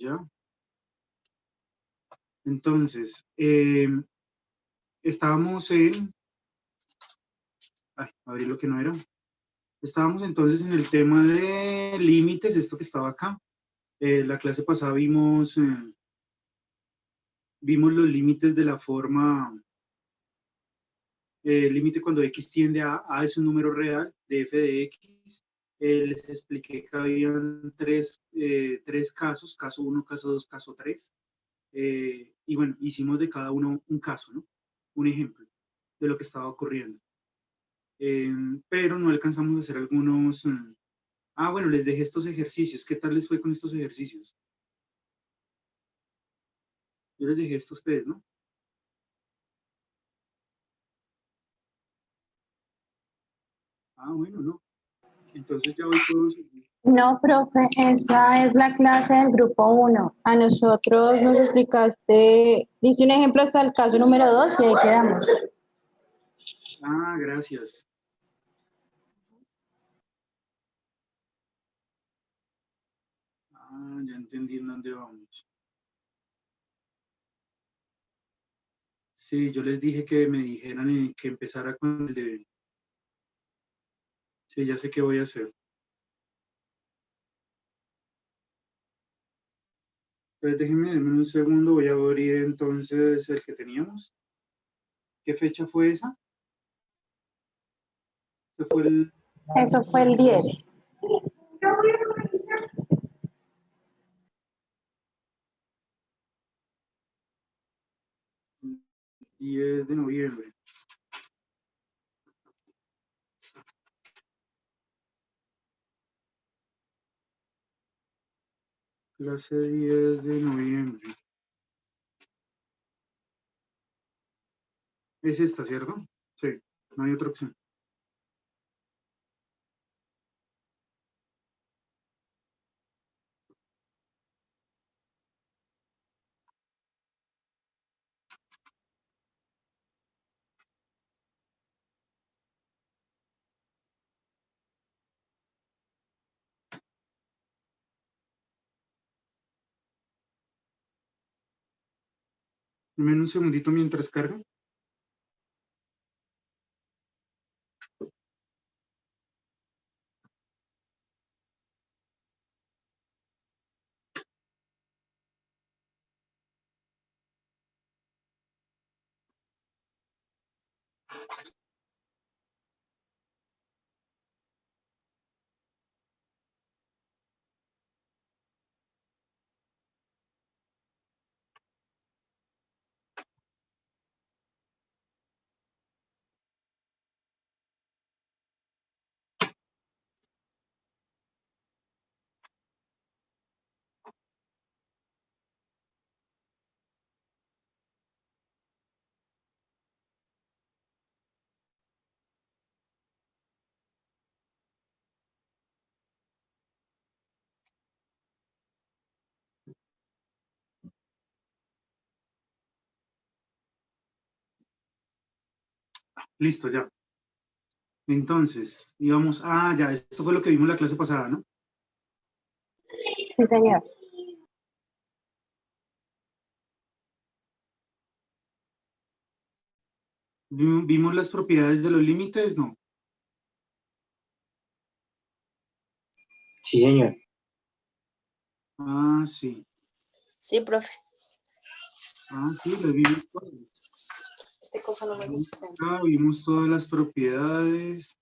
Ya. Entonces, estábamos en... Ay, abrí lo que no era. Estábamos entonces en el tema de límites, esto que estaba acá. La clase pasada vimos los límites de la forma, límite cuando x tiende a es un número real de f de x. Les expliqué que habían tres casos, caso 1, caso 2, caso 3. Y bueno, hicimos de cada uno un caso, ¿no? Un ejemplo de lo que estaba ocurriendo. Pero no alcanzamos a hacer algunos... bueno, les dejé estos ejercicios. ¿Qué tal les fue con estos ejercicios? Yo les dejé esto a ustedes, ¿no? Bueno, no. Entonces ya hoy todos... No, profe, esa es la clase del grupo 1. A nosotros nos explicaste, diste un ejemplo hasta el caso número 2 y ahí quedamos. Gracias. Ya entendí en dónde vamos. Sí, yo les dije que me dijeran que empezara con el de... Sí, ya sé qué voy a hacer. Entonces déjenme un segundo, voy a abrir entonces el que teníamos. ¿Qué fecha fue esa? Eso fue el 10. El 10 de noviembre. Clase 10 de noviembre. Es esta, ¿cierto? Sí, no hay otra opción. Dame un segundito mientras carga. Listo, ya. Entonces, íbamos, ya, esto fue lo que vimos la clase pasada, ¿no? Sí, señor. ¿Vimos las propiedades de los límites? No. Sí, señor. Sí. Sí, profe. Sí, las vimos todas. Este cosa no me gusta. Vimos todas las propiedades.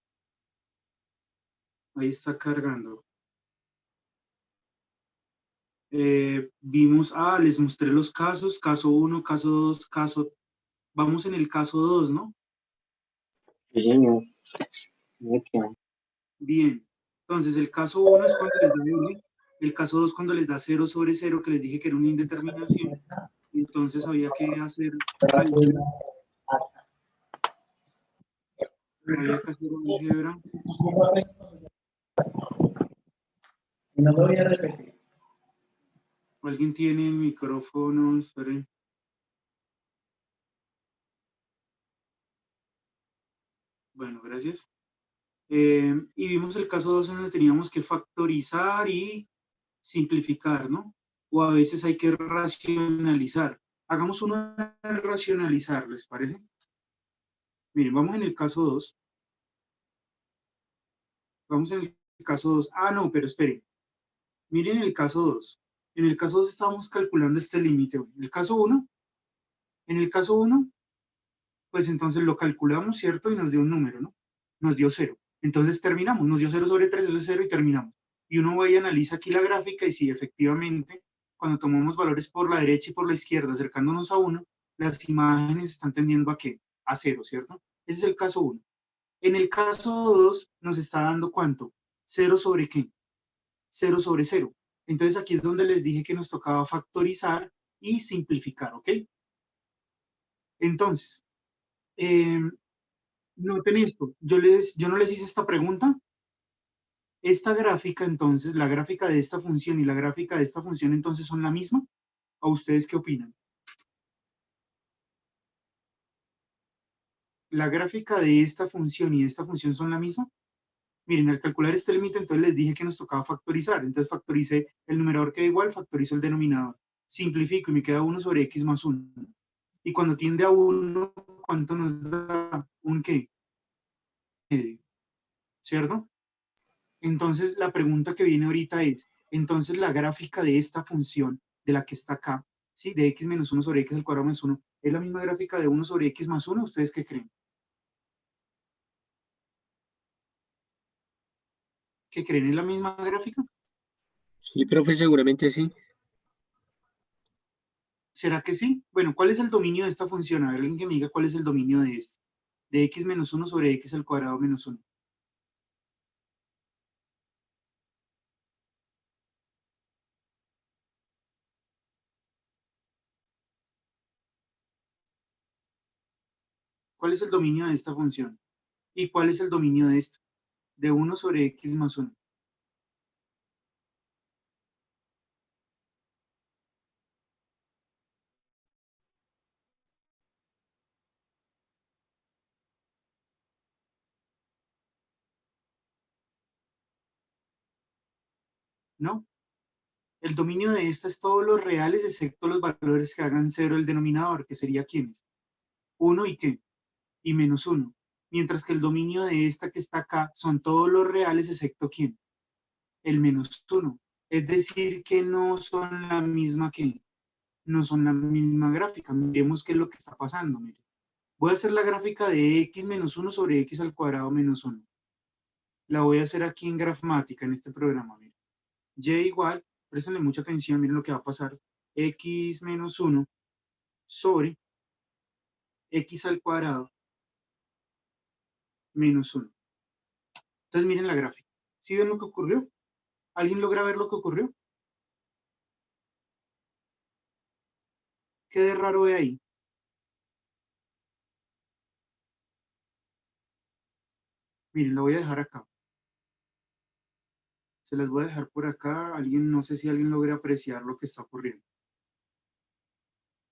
Ahí está cargando. Vimos, les mostré los casos, caso 1, caso 2, vamos en el caso 2, ¿no? Sí, señor. Bien, entonces el caso 1 es cuando les da L, el caso 2 cuando les da 0 sobre 0, que les dije que era una indeterminación, entonces había que hacer álgebra. Había que hacer álgebra. No lo voy a repetir. ¿Alguien tiene el micrófono? Esperen. Bueno, gracias. Y vimos el caso 2 en donde teníamos que factorizar y simplificar, ¿no? o a veces hay que racionalizar. Hagamos uno de racionalizar, ¿les parece? Miren, vamos en el caso 2. Vamos en el caso 2. Ah, no, pero esperen. Miren el caso 2. En el caso 2 estábamos calculando este límite. En el caso 1, pues entonces lo calculamos, ¿cierto? Y nos dio un número, ¿no? Nos dio 0. Entonces terminamos. Nos dio 0 sobre 3, eso es 0 y terminamos. Y uno va y analiza aquí la gráfica y si efectivamente, cuando tomamos valores por la derecha y por la izquierda, acercándonos a 1, las imágenes están tendiendo a ¿qué? A 0, ¿cierto? Ese es el caso 1. En el caso 2 nos está dando ¿cuánto? 0 sobre ¿qué? 0 sobre 0. Entonces aquí es donde les dije que nos tocaba factorizar y simplificar, ¿ok? Entonces, noten esto, yo no les hice esta pregunta. Esta gráfica, entonces, la gráfica de esta función y la gráfica de esta función, entonces, ¿son la misma? ¿O ustedes qué opinan? ¿La gráfica de esta función y de esta función son la misma? Miren, al calcular este límite, entonces les dije que nos tocaba factorizar. Entonces factoricé el numerador queda igual, factorizo el denominador. Simplifico y me queda 1 sobre x más 1. Y cuando tiende a 1, ¿cuánto nos da? ¿Un qué? ¿Cierto? Entonces la pregunta que viene ahorita es, entonces la gráfica de esta función, de la que está acá, ¿sí? De x menos 1 sobre x al cuadrado más 1, ¿es la misma gráfica de 1 sobre x más 1? ¿Ustedes qué creen? ¿Qué creen? ¿Es la misma gráfica? Sí, profe, seguramente sí. ¿Será que sí? Bueno, ¿cuál es el dominio de esta función? A ver, alguien que me diga cuál es el dominio de este. De x menos 1 sobre x al cuadrado menos 1. ¿Cuál es el dominio de esta función? ¿Y cuál es el dominio de esto? De 1 sobre x más 1. ¿No? El dominio de esta es todos los reales excepto los valores que hagan 0 el denominador, que sería ¿quiénes? 1 y ¿qué? Y menos 1. Mientras que el dominio de esta que está acá son todos los reales excepto ¿quién? El menos 1. Es decir, que no son la misma que, no son la misma gráfica. Miremos qué es lo que está pasando. Mire. Voy a hacer la gráfica de x menos 1 sobre x al cuadrado menos 1. La voy a hacer aquí en Grafmática, en este programa. Mire. Y igual, préstenle mucha atención, miren lo que va a pasar. X menos 1 sobre x al cuadrado menos 1. Entonces miren la gráfica. ¿Sí ven lo que ocurrió? ¿Alguien logra ver lo que ocurrió? ¿Qué de raro hay ahí? Miren, lo voy a dejar acá. Se las voy a dejar por acá. Alguien, no sé si alguien logra apreciar lo que está ocurriendo.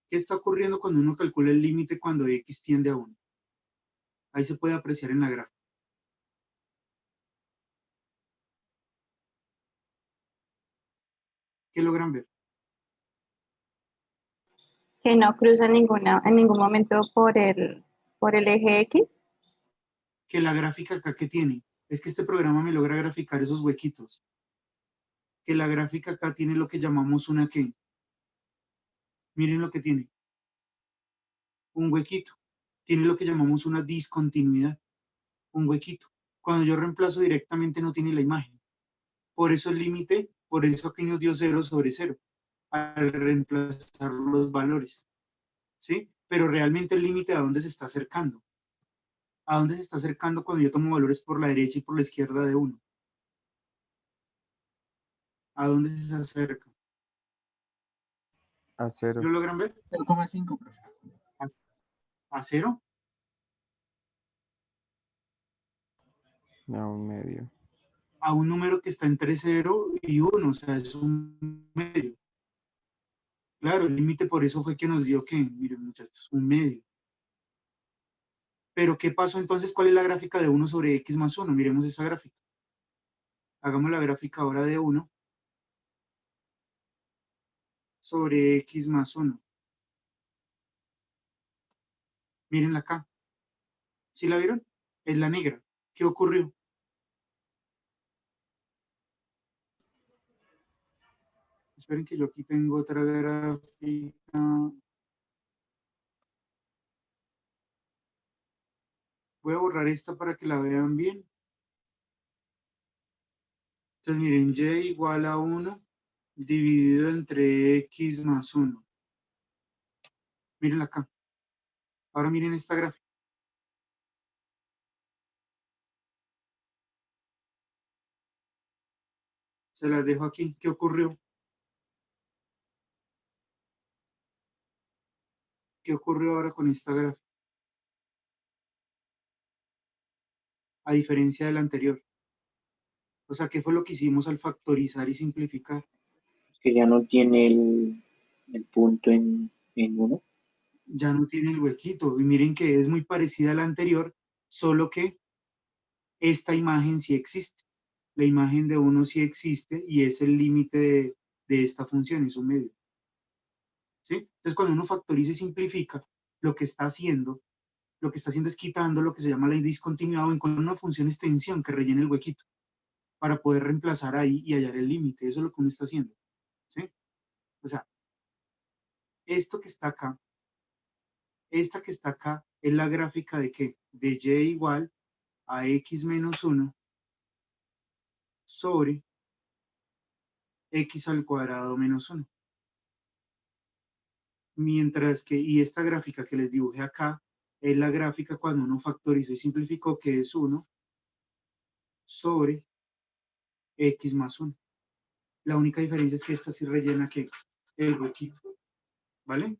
¿Qué está ocurriendo cuando uno calcula el límite cuando x tiende a 1? Ahí se puede apreciar en la gráfica. ¿Qué logran ver? Que no cruza en ningún momento por el eje X. Que la gráfica acá que tiene, es que este programa me logra graficar esos huequitos. Que la gráfica acá tiene lo que llamamos una ¿qué? Miren lo que tiene. Un huequito. Tiene lo que llamamos una discontinuidad. Un huequito. Cuando yo reemplazo directamente no tiene la imagen. Por eso el límite, por eso aquí nos dio 0 sobre 0. Al reemplazar los valores. ¿Sí? Pero realmente el límite a dónde se está acercando. ¿A dónde se está acercando cuando yo tomo valores por la derecha y por la izquierda de 1? ¿A dónde se acerca? A ¿Sí 0. lo logran ver? 0,5, profe. ¿A 0? A un medio. A un número que está entre 0 y 1, o sea, es un medio. Claro, el límite por eso fue que nos dio que, miren muchachos, un medio. Pero ¿qué pasó entonces? ¿Cuál es la gráfica de 1 sobre x más 1? Miremos esa gráfica. Hagamos la gráfica ahora de 1. sobre x más 1. Mírenla acá. ¿Sí la vieron? Es la negra. ¿Qué ocurrió? Esperen que yo aquí tengo otra gráfica. Voy a borrar esta para que la vean bien. Entonces miren, y igual a 1 dividido entre x más 1. Miren acá. Ahora miren esta gráfica. Se las dejo aquí. ¿Qué ocurrió? ¿Qué ocurrió ahora con esta gráfica? A diferencia de la anterior. O sea, ¿qué fue lo que hicimos al factorizar y simplificar? Que ya no tiene el punto en 1. Ya no tiene el huequito. Y miren que es muy parecida a la anterior, solo que esta imagen sí existe. La imagen de 1 sí existe y es el límite de esta función, es un medio. ¿Sí? Entonces, cuando uno factoriza y simplifica, lo que está haciendo es quitando lo que se llama la discontinuidad o encontrar una función extensión que rellene el huequito para poder reemplazar ahí y hallar el límite. Eso es lo que uno está haciendo. ¿Sí? O sea, esto que está acá, esta que está acá, es la gráfica de ¿qué? De y igual a x menos 1 sobre x al cuadrado menos 1. Mientras que, y esta gráfica que les dibujé acá, es la gráfica cuando uno factorizó y simplificó, que es 1 sobre x más 1. La única diferencia es que esta sí rellena que el huequito, ¿vale?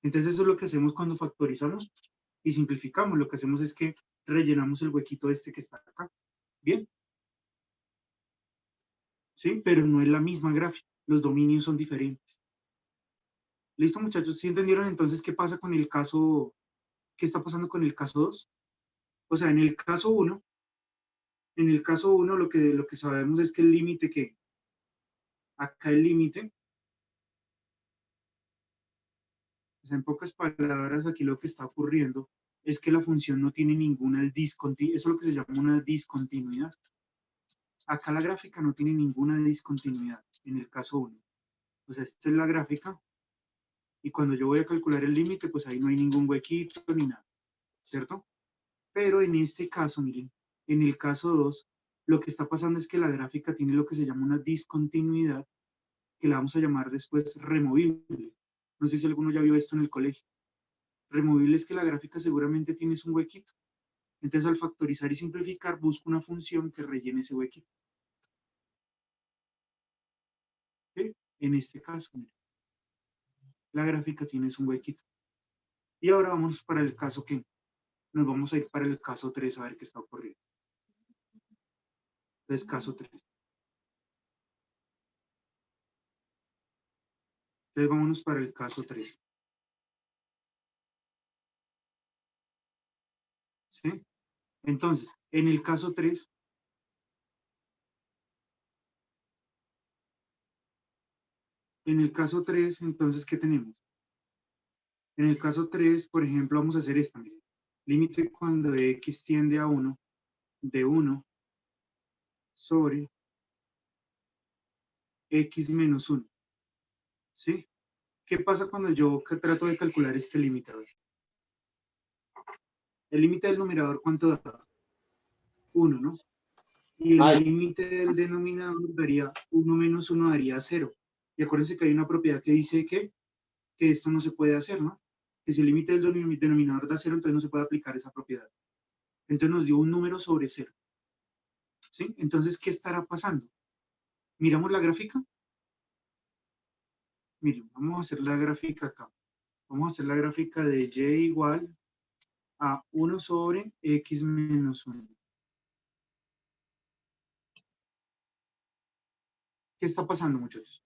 Entonces eso es lo que hacemos cuando factorizamos y simplificamos. Lo que hacemos es que rellenamos el huequito este que está acá. ¿Bien? ¿Sí? Pero no es la misma gráfica. Los dominios son diferentes. ¿Listo, muchachos? ¿Sí entendieron entonces qué pasa con el caso, qué está pasando con el caso 2? O sea, en el caso 1, lo que sabemos es que el límite que, acá el límite, o sea, en pocas palabras, aquí lo que está ocurriendo es que la función no tiene ninguna discontinuidad, eso es lo que se llama una discontinuidad. Acá la gráfica no tiene ninguna discontinuidad en el caso 1. O sea, esta es la gráfica y cuando yo voy a calcular el límite, pues ahí no hay ningún huequito ni nada, ¿cierto? Pero en este caso, miren, en el caso 2, lo que está pasando es que la gráfica tiene lo que se llama una discontinuidad, que la vamos a llamar después removible. No sé si alguno ya vio esto en el colegio. Removible es que la gráfica seguramente tiene un huequito. Entonces, al factorizar y simplificar, busco una función que rellene ese huequito. ¿Sí? En este caso, miren, la gráfica tiene un huequito. Y ahora vamos para el caso que nos vamos a ir para el caso 3 a ver qué está ocurriendo. Entonces, caso 3. Entonces, vámonos para el caso 3. ¿Sí? Entonces, en el caso 3, entonces, ¿qué tenemos? En el caso 3, por ejemplo, vamos a hacer esta. Miren. Límite cuando x tiende a 1, de 1 sobre x menos 1. ¿Sí? ¿Qué pasa cuando yo trato de calcular este límite? A ver. El límite del numerador, ¿cuánto da? 1, ¿no? Y el Ay, límite del denominador daría 1 menos 1 daría 0. Y acuérdense que hay una propiedad que dice que esto no se puede hacer, ¿no? Que si el límite del denominador da 0, entonces no se puede aplicar esa propiedad. Entonces nos dio un número sobre 0. ¿Sí? Entonces, ¿qué estará pasando? ¿Miramos la gráfica? Miren, vamos a hacer la gráfica acá. Vamos a hacer la gráfica de y igual a 1 sobre x menos 1. ¿Qué está pasando, muchachos?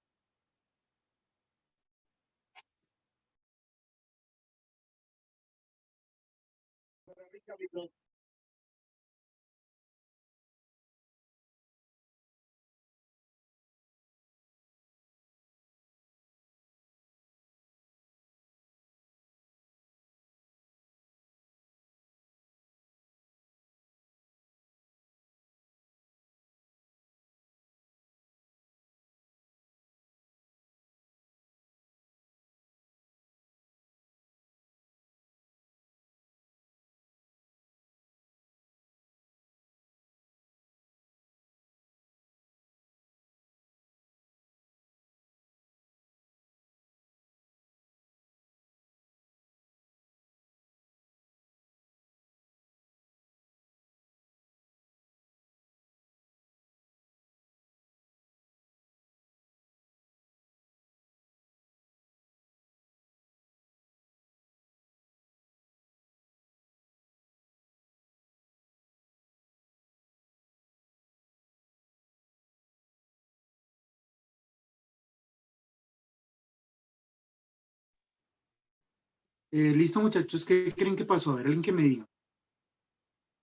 Listo, muchachos, ¿qué creen que pasó? A ver, alguien que me diga.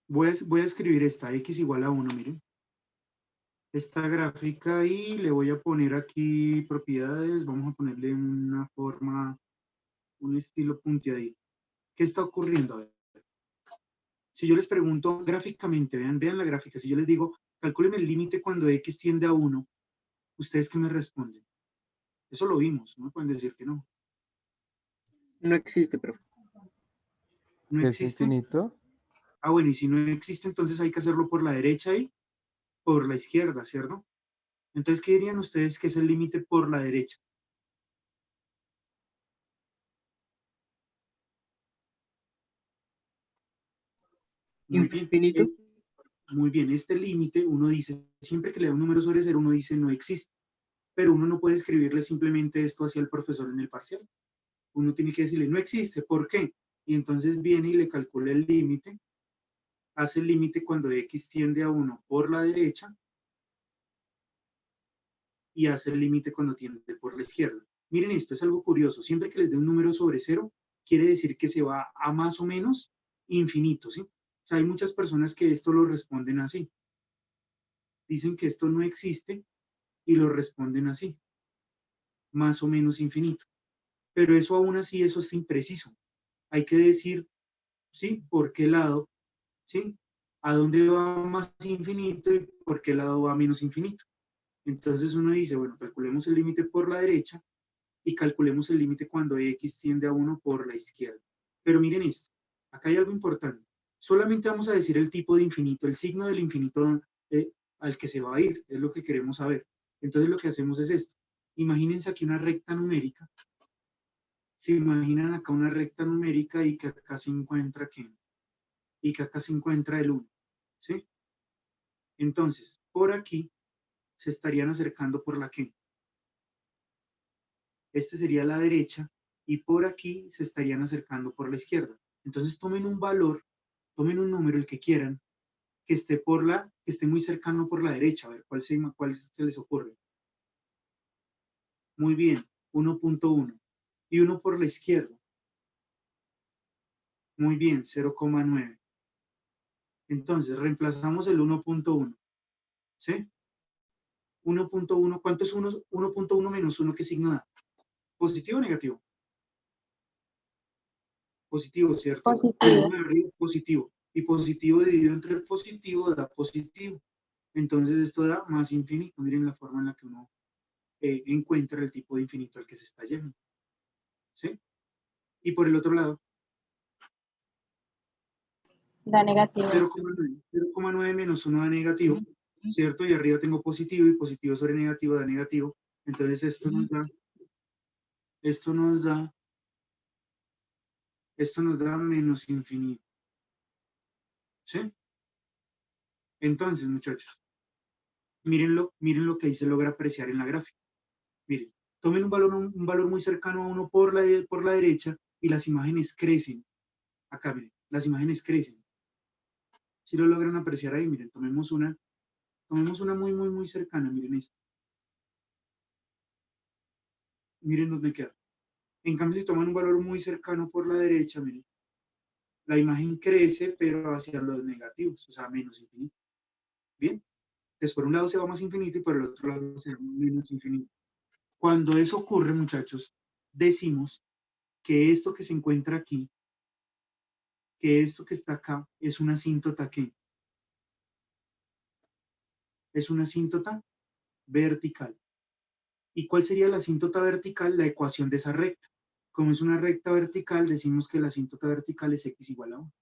Voy a escribir esta, x igual a 1, miren. Esta gráfica y le voy a poner aquí propiedades, vamos a ponerle una forma, un estilo punteadito. ¿Qué está ocurriendo? A ver. Si yo les pregunto gráficamente, vean la gráfica, si yo les digo, calculen el límite cuando x tiende a 1, ¿ustedes qué me responden? Eso lo vimos, no me pueden decir que no. No existe, profe. ¿No ¿Es existe? infinito? Ah, bueno, y si no existe, entonces hay que hacerlo por la derecha y por la izquierda, ¿cierto? Entonces, ¿qué dirían ustedes que es el límite por la derecha? Muy bien. Infinito. Muy bien, este límite, uno dice, siempre que le da un número sobre 0, uno dice no existe. Pero uno no puede escribirle simplemente esto hacia el profesor en el parcial. Uno tiene que decirle, no existe, ¿por qué? Y entonces viene y le calcula el límite, hace el límite cuando x tiende a 1 por la derecha y hace el límite cuando tiende por la izquierda. Miren esto, es algo curioso. Siempre que les dé un número sobre 0, quiere decir que se va a más o menos infinito, ¿sí? O sea, hay muchas personas que esto lo responden así. Dicen que esto no existe y lo responden así, más o menos infinito. Pero eso aún así, eso es impreciso. Hay que decir, ¿sí? ¿Por qué lado? ¿Sí? ¿A dónde va más infinito y por qué lado va menos infinito? Entonces uno dice, bueno, calculemos el límite por la derecha y calculemos el límite cuando x tiende a 1 por la izquierda. Pero miren esto, acá hay algo importante. Solamente vamos a decir el tipo de infinito, el signo del infinito al que se va a ir, es lo que queremos saber. Entonces lo que hacemos es esto. Imagínense aquí una recta numérica. Se imaginan acá una recta numérica y que acá se encuentra ¿qué? Y que acá se encuentra el 1, ¿sí? Entonces, por aquí se estarían acercando por la ¿qué? Este sería la derecha y por aquí se estarían acercando por la izquierda. Entonces tomen un valor, tomen un número, el que quieran, que esté que esté muy cercano por la derecha, a ver cuál se les ocurre. Muy bien, 1.1. Y uno por la izquierda. Muy bien, 0,9. Entonces, reemplazamos el 1.1. ¿Sí? 1.1, ¿cuánto es 1.1 menos 1? ¿Qué signo da? ¿Positivo o negativo? Positivo, ¿cierto? Positivo. Positivo. Y positivo dividido entre positivo da positivo. Entonces esto da más infinito. Miren la forma en la que uno encuentra el tipo de infinito al que se está yendo. ¿Sí? Y por el otro lado, Da negativo. 0,9 menos 1 da negativo, ¿cierto? Y arriba tengo positivo y positivo sobre negativo da negativo. Entonces esto nos da menos infinito. ¿Sí? Entonces, muchachos, miren lo que ahí se logra apreciar en la gráfica. Miren, tomen un valor muy cercano a 1 por la derecha y las imágenes crecen. Acá, miren, las imágenes crecen. Si lo logran apreciar ahí, miren, tomemos una muy, muy, muy cercana, miren esta. Miren dónde queda. En cambio, si toman un valor muy cercano por la derecha, miren, la imagen crece, pero hacia los negativos, o sea, menos infinito. ¿Bien? Entonces, por un lado se va más infinito y por el otro lado se va menos infinito. Cuando eso ocurre, muchachos, decimos que esto que se encuentra aquí, que esto que está acá, es una asíntota ¿qué? Es una asíntota vertical. ¿Y cuál sería la asíntota vertical? La ecuación de esa recta. Como es una recta vertical, decimos que la asíntota vertical es x igual a 1.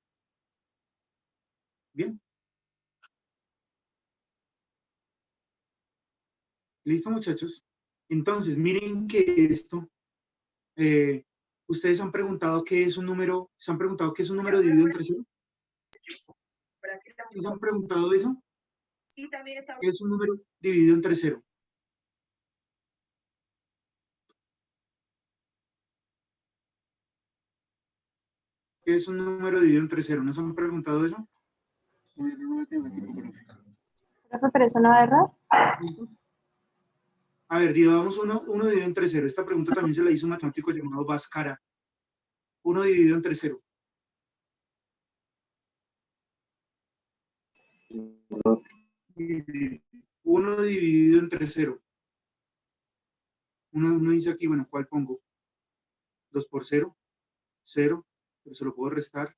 ¿Bien? ¿Listo, muchachos? Entonces, miren que esto, ustedes han preguntado qué es un número, ¿se han preguntado qué es un número dividido entre 0? ¿Sí se han preguntado eso? ¿Qué es un número dividido entre 0? ¿Qué es un número dividido entre 0? ¿No se han preguntado eso? Profe, pero eso no da error. A ver, digamos uno dividido entre 0. Esta pregunta también se la hizo un matemático llamado Bhaskara. 1 dividido entre 0. Uno dividido entre 0. Uno dice aquí, bueno, ¿cuál pongo? 2 por 0, 0, pero se lo puedo restar.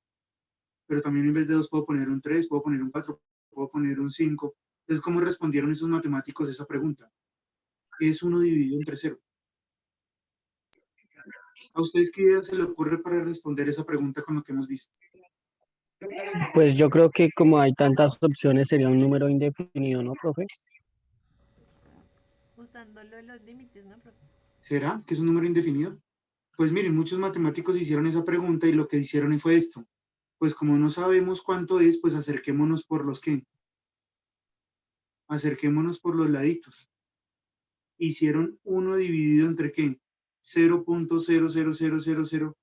Pero también en vez de 2 puedo poner un 3, puedo poner un 4, puedo poner un 5. Entonces, ¿cómo respondieron esos matemáticos esa pregunta? ¿Qué es 1 dividido entre 0? ¿A usted qué idea se le ocurre para responder esa pregunta con lo que hemos visto? Pues yo creo que como hay tantas opciones sería un número indefinido, ¿no, profe? Usándolo en los límites, ¿no, profe? ¿Será que es un número indefinido? Pues miren, muchos matemáticos hicieron esa pregunta y lo que hicieron fue esto. Pues como no sabemos cuánto es, pues acerquémonos por los que. Acerquémonos por los laditos. Hicieron 1 dividido entre qué? 0.00000,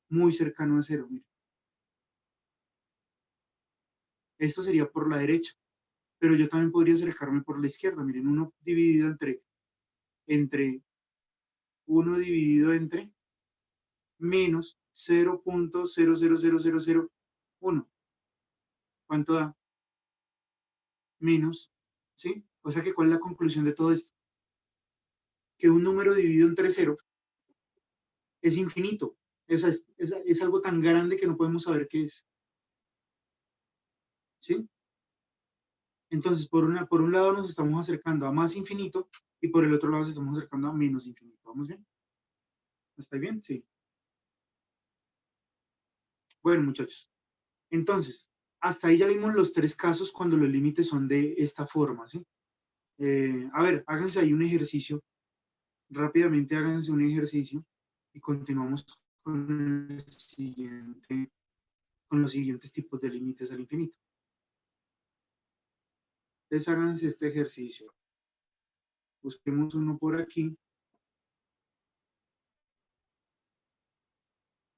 muy cercano a 0. Miren. Esto sería por la derecha, pero yo también podría acercarme por la izquierda. Miren, 1 dividido entre 1 dividido entre menos 0.00001. ¿Cuánto da? Menos, ¿sí? O sea que, ¿cuál es la conclusión de todo esto? Que un número dividido entre 0 es infinito. Es algo tan grande que no podemos saber qué es. ¿Sí? Entonces, por un lado nos estamos acercando a más infinito y por el otro lado nos estamos acercando a menos infinito. ¿Vamos bien? ¿Está bien? Sí. Bueno, muchachos. Entonces, hasta ahí ya vimos los 3 casos cuando los límites son de esta forma, ¿sí? A ver, háganse ahí un ejercicio. Rápidamente háganse un ejercicio y continuamos con los siguientes tipos de límites al infinito. Entonces háganse este ejercicio. Busquemos uno por aquí.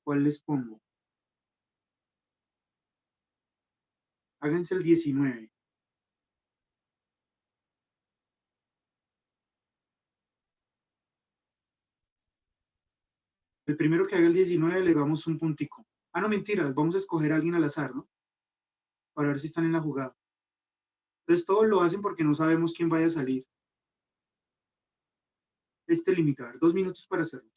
¿Cuál les pongo? Háganse el 19. El primero que haga el 19 le damos un puntico. Ah, no, mentira, vamos a escoger a alguien al azar, ¿no? Para ver si están en la jugada. Entonces todos lo hacen porque no sabemos quién vaya a salir. Este limitador, 2 minutos para hacerlo.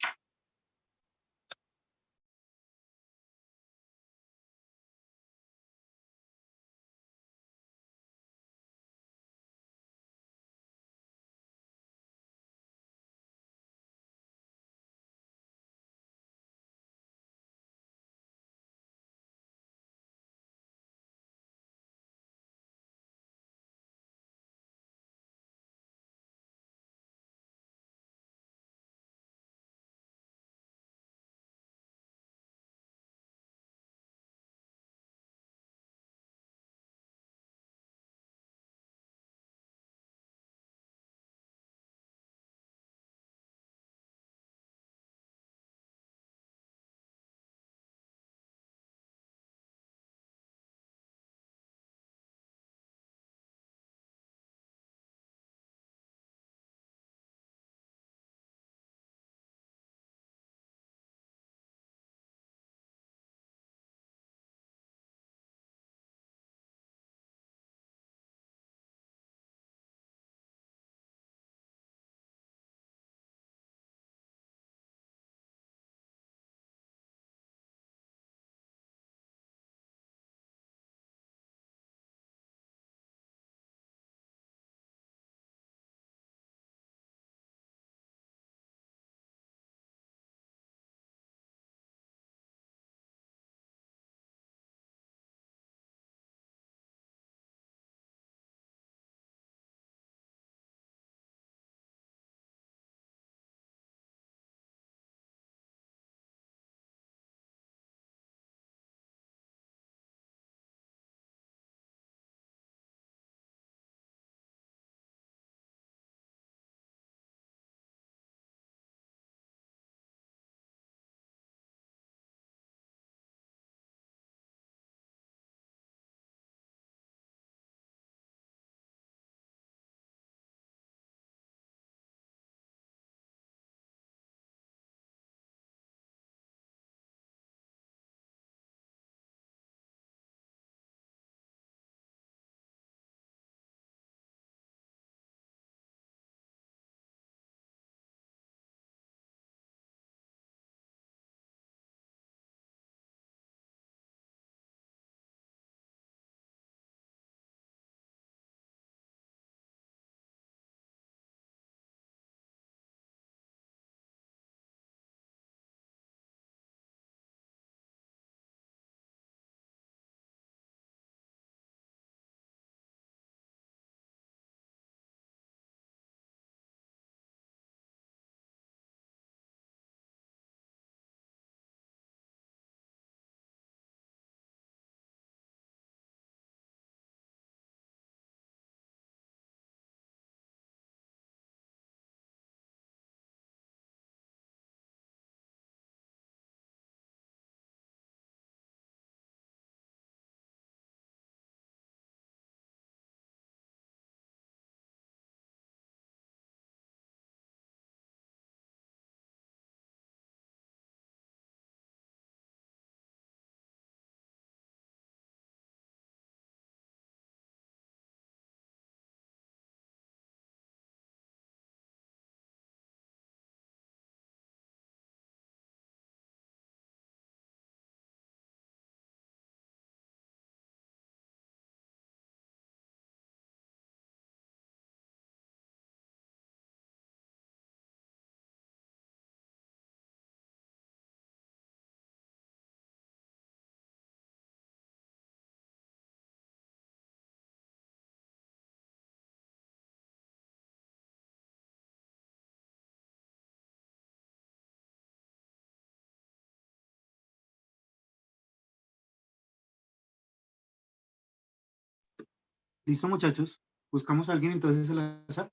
¿Listo, muchachos? Buscamos a alguien entonces al azar.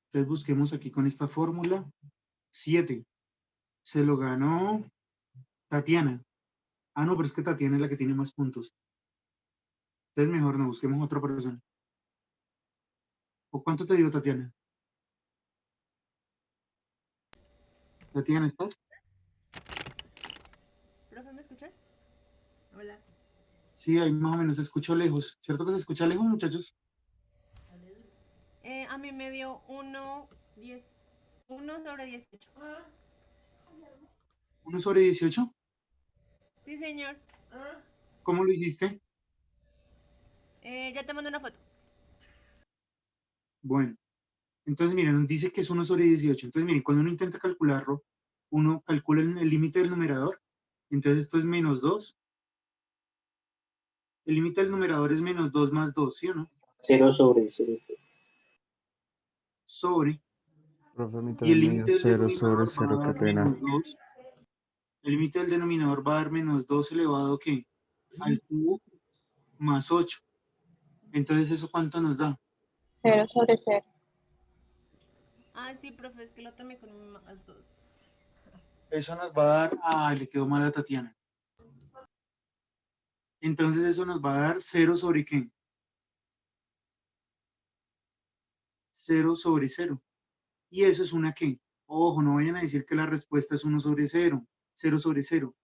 Entonces busquemos aquí con esta fórmula. 7. Se lo ganó Tatiana. Ah, no, pero es que Tatiana es la que tiene más puntos. Entonces mejor no, busquemos otra persona. ¿O cuánto te dio Tatiana? Tatiana, ¿estás? ¿Profe, me escuchas? Hola. Sí, ahí más o menos se escuchó lejos. ¿Cierto que se escucha lejos, muchachos? A mí me dio 1 sobre 18. 1/18. Sí, señor. ¿Cómo lo hiciste? Ya te mando una foto. Bueno, entonces miren, dice que es 1/18. Entonces miren, cuando uno intenta calcularlo, uno calcula el límite del numerador. Entonces esto es -2. El límite del numerador es -2 más 2, ¿sí o no? 0 sobre 0. Sobre. Profe, a mí Y el también me dio límite del 0 sobre denominador va 0, a qué dar pena. -2. El límite del denominador va a dar -2 elevado, ¿qué? Al cubo más 8. Entonces, ¿eso cuánto nos da? 0 sobre 0. Ah, sí, profe, es que lo tomé con un más 2. Eso nos va a dar... Ah, le quedó mal a Tatiana. Entonces, eso nos va a dar 0 sobre ¿qué? 0 sobre 0. Y eso es una ¿qué? Ojo, no vayan a decir que la respuesta es 1 sobre 0. 0 sobre 0.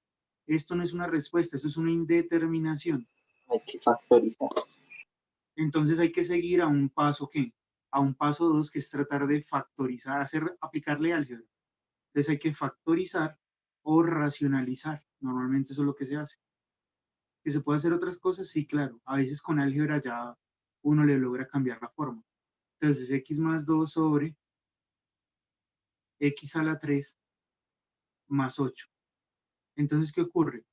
Esto no es una respuesta, eso es una indeterminación. Hay que factorizar. Entonces hay que seguir a un paso ¿qué? A un paso 2, que es tratar de factorizar, aplicarle álgebra. Entonces hay que factorizar o racionalizar. Normalmente eso es lo que se hace. ¿Que se puede hacer otras cosas? Sí, claro. A veces con álgebra ya uno le logra cambiar la forma. Entonces x más 2 sobre x a la 3 más 8. Entonces, ¿qué ocurre?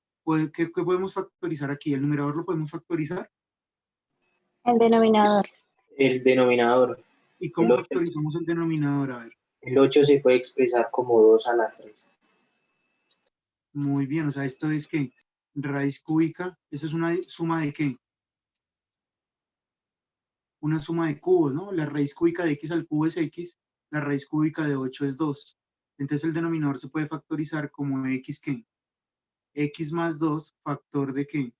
¿Qué podemos factorizar aquí? ¿El numerador lo podemos factorizar? El denominador. El denominador, ¿Y el cómo 8, factorizamos el denominador? A ver, el 8 se puede expresar como 2 a la 3. muy bien. O sea, esto es que raíz cúbica, ¿eso es una suma de qué? Una suma de cubos, ¿no? La raíz cúbica de x al cubo es x, la raíz cúbica de 8 es 2. Entonces el denominador se puede factorizar como x, ¿qué? X más 2, factor de ¿qué?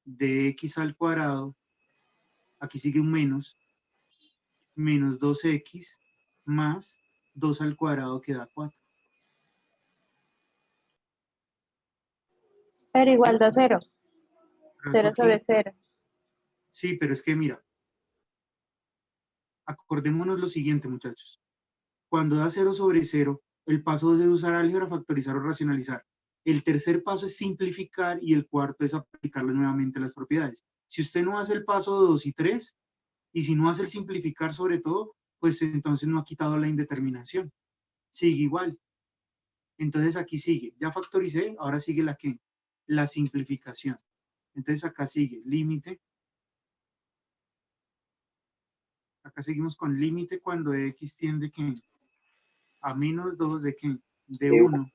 De x al cuadrado, aquí sigue un menos, menos 2x más 2 al cuadrado que da 4. Pero igual ¿Sí? da 0. ¿Caso 0 aquí? sobre 0. Sí, pero es que mira, acordémonos lo siguiente, muchachos. Cuando da 0 sobre 0, el paso 2 es usar álgebra, factorizar o racionalizar. El tercer paso es simplificar y el cuarto es aplicarle nuevamente las propiedades. Si usted no hace el paso 2 y 3, y si no hace el simplificar sobre todo, pues entonces no ha quitado la indeterminación. Sigue igual. Entonces aquí sigue. Ya factoricé, ahora sigue la ¿qué? La simplificación. Entonces acá sigue límite. Acá seguimos con límite cuando x tiende ¿qué? A menos 2 de ¿qué? De De 1 1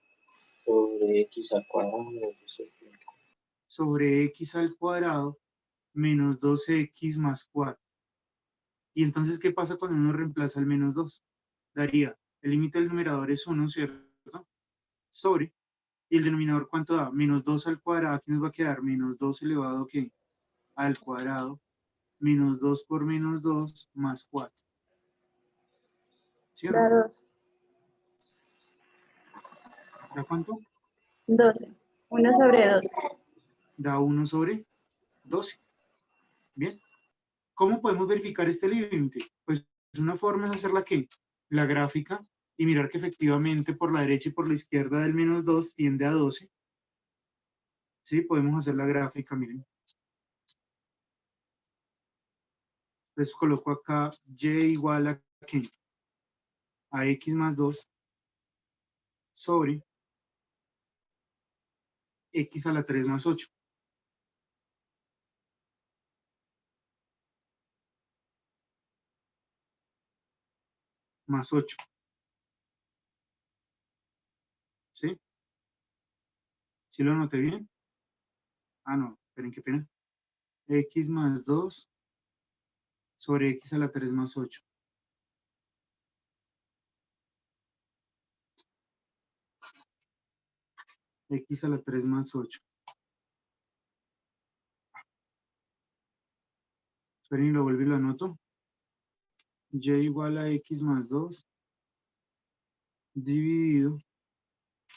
sobre x al cuadrado. sobre x al cuadrado menos 2x más 4. Y entonces, ¿qué pasa cuando uno reemplaza el menos 2? Daría, el límite del numerador es 1, ¿cierto? Sobre, y el denominador, ¿cuánto da? Menos 2 al cuadrado, aquí nos va a quedar menos 2 elevado, ¿qué? Al cuadrado, menos 2 por menos 2 más 4. ¿Sí o Da no? 2. ¿Da cuánto? 12. 1 sobre 12. Da 1 sobre 12. Bien. ¿Cómo podemos verificar este límite? Pues una forma es hacer la gráfica y mirar que efectivamente por la derecha y por la izquierda del menos 2 tiende a 12. ¿Sí? Podemos hacer la gráfica, miren. Entonces coloco acá y igual a ¿qué? A x más 2 sobre x a la 3 más 8. Más 8. ¿Sí? ¿Sí lo noté bien? Ah, no. esperen, qué pena, x más 2 sobre x a la 3 más 8. X a la 3 más 8. Esperen y lo vuelvo y lo anoto. Y igual a x más 2 dividido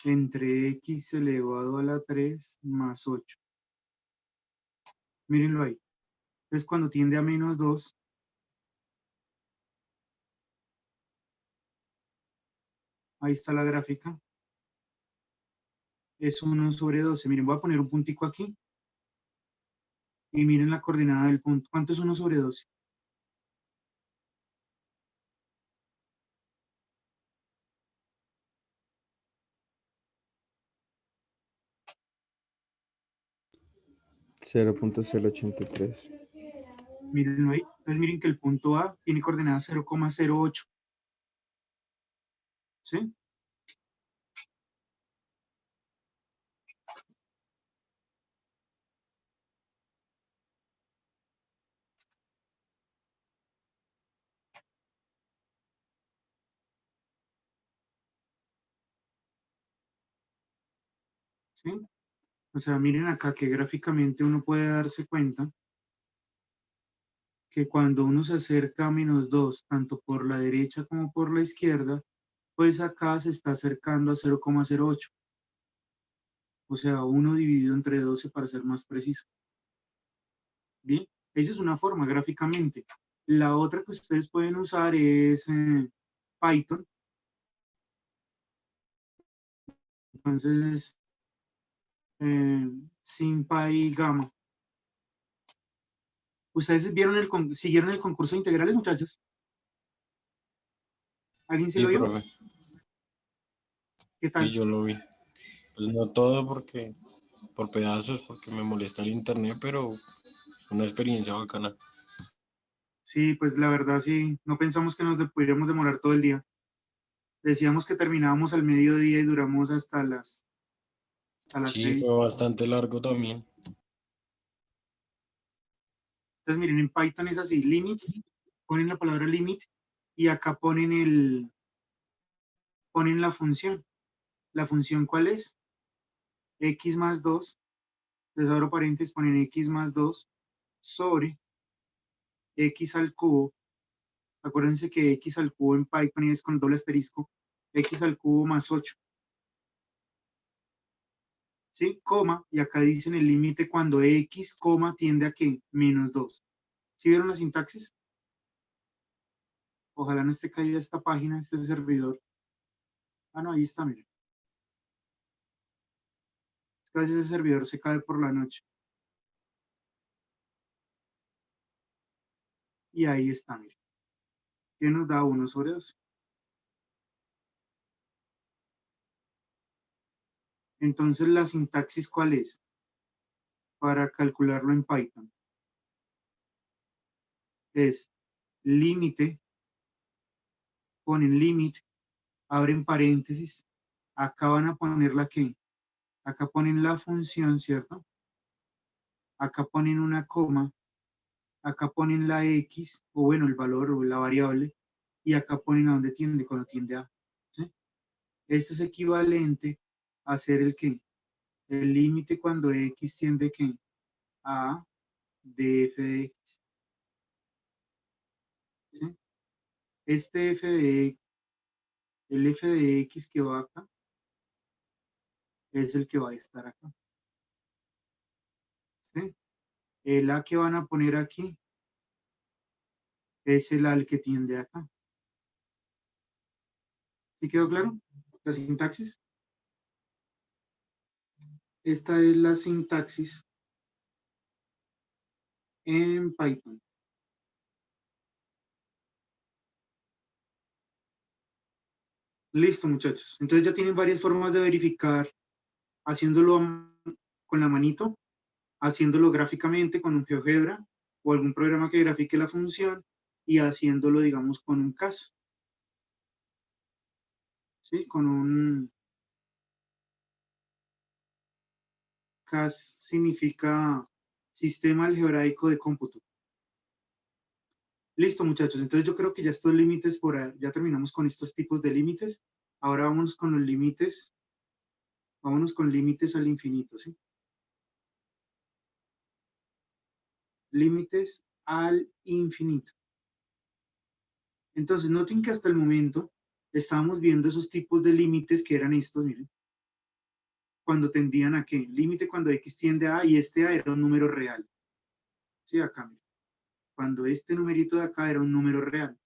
entre x elevado a la 3 más 8. Mírenlo ahí. Entonces cuando tiende a menos 2, ahí está la gráfica, es 1 sobre 12. Miren, voy a poner un puntico aquí y miren la coordenada del punto. ¿Cuánto es 1 sobre 12? .0.083. Mírenlo ahí. Entonces miren que el punto A tiene coordenada 0,08. ¿Sí? ¿Sí? O sea, miren acá que gráficamente uno puede darse cuenta que cuando uno se acerca a menos 2, tanto por la derecha como por la izquierda, pues acá se está acercando a 0,08. O sea, 1 dividido entre 12 para ser más preciso. Bien, esa es una forma gráficamente. La otra que ustedes pueden usar es Python. Entonces, SymPy Gamma. ¿Ustedes siguieron el concurso de integrales, muchachos? ¿Alguien se Sí, lo vio? profe. ¿Qué tal? Sí, yo lo vi. Pues no todo porque, por pedazos, porque me molesta el internet, pero una experiencia bacana. Sí, pues la verdad sí, no pensamos que nos pudiéramos demorar todo el día. Decíamos que terminábamos al mediodía y duramos hasta las Sí, 6. fue bastante largo también. Entonces miren, en Python es así, limit, ponen la palabra limit y acá ponen la función. ¿La función cuál es? X más 2, entonces abro paréntesis, ponen x más 2 sobre x al cubo. Acuérdense que x al cubo en Python es con doble asterisco, x al cubo más 8. ¿Sí? Coma, y acá dicen el límite cuando x, coma, tiende a ¿qué? Menos 2. ¿Sí vieron la sintaxis? Ojalá no esté caída esta página, este servidor. Ah, no, ahí está, miren. Es que a veces el servidor se cae por la noche. Y ahí está, miren. ¿Qué nos da 1 sobre 2? Entonces, la sintaxis, ¿cuál es? Para calcularlo en Python. Es límite, ponen limit, abren paréntesis, acá van a poner la que, acá ponen la función, ¿cierto? Acá ponen una coma, acá ponen la x, o bueno, el valor o la variable, y acá ponen a dónde tiende, cuando tiende a, ¿sí? Esto es equivalente a hacer el que, el límite cuando x tiende que a de f de x, ¿sí? Este f de, el f de x que va acá, es el que va a estar acá, ¿sí? El a que van a poner aquí es el al que tiende acá. ¿Sí quedó claro? La sintaxis. Esta es la sintaxis en Python. Listo, muchachos. Entonces ya tienen varias formas de verificar, haciéndolo con la manito, haciéndolo gráficamente con un GeoGebra o algún programa que grafique la función y haciéndolo, digamos, con un CAS. ¿Sí? Con un CAS significa Sistema algebraico de cómputo. Listo, muchachos. Entonces yo creo que ya estos límites ya terminamos con estos tipos de límites. Ahora vámonos con los límites. Vámonos con límites al infinito, ¿sí? Límites al infinito. Entonces, noten que hasta el momento estábamos viendo esos tipos de límites que eran estos, miren. Cuando tendían a qué? Límite cuando x tiende a y este a era un número real. Sí, acá, miren. Cuando este numerito de acá era un número real.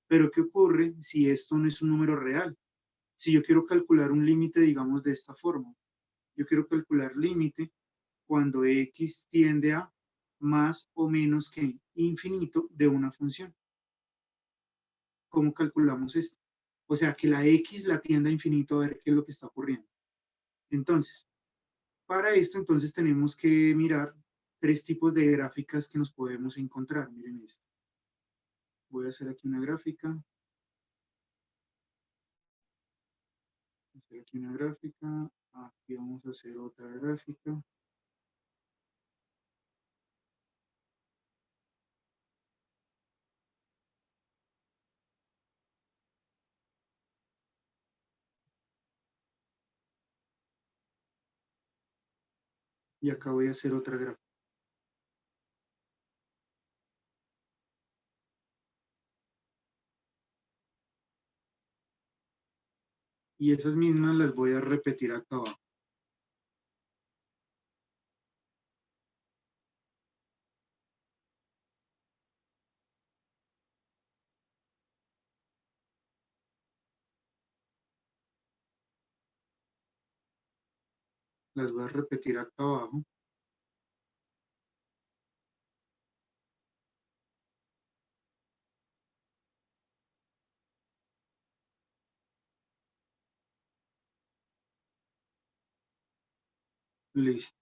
Pero ¿qué ocurre si esto no es un número real? Si yo quiero calcular un límite, digamos, de esta forma. Yo quiero calcular límite cuando x tiende a más o menos que infinito de una función. ¿Cómo calculamos esto? O sea, que la x la tienda a infinito, a ver qué es lo que está ocurriendo. Entonces, para esto, entonces tenemos que mirar tres tipos de gráficas que nos podemos encontrar. Miren esto. Voy a hacer aquí una gráfica. Hacer aquí una gráfica. Aquí vamos a hacer otra gráfica. Y acá voy a hacer otra gráfica. Y esas mismas las voy a repetir acá abajo. Las voy a repetir acá abajo. Listo.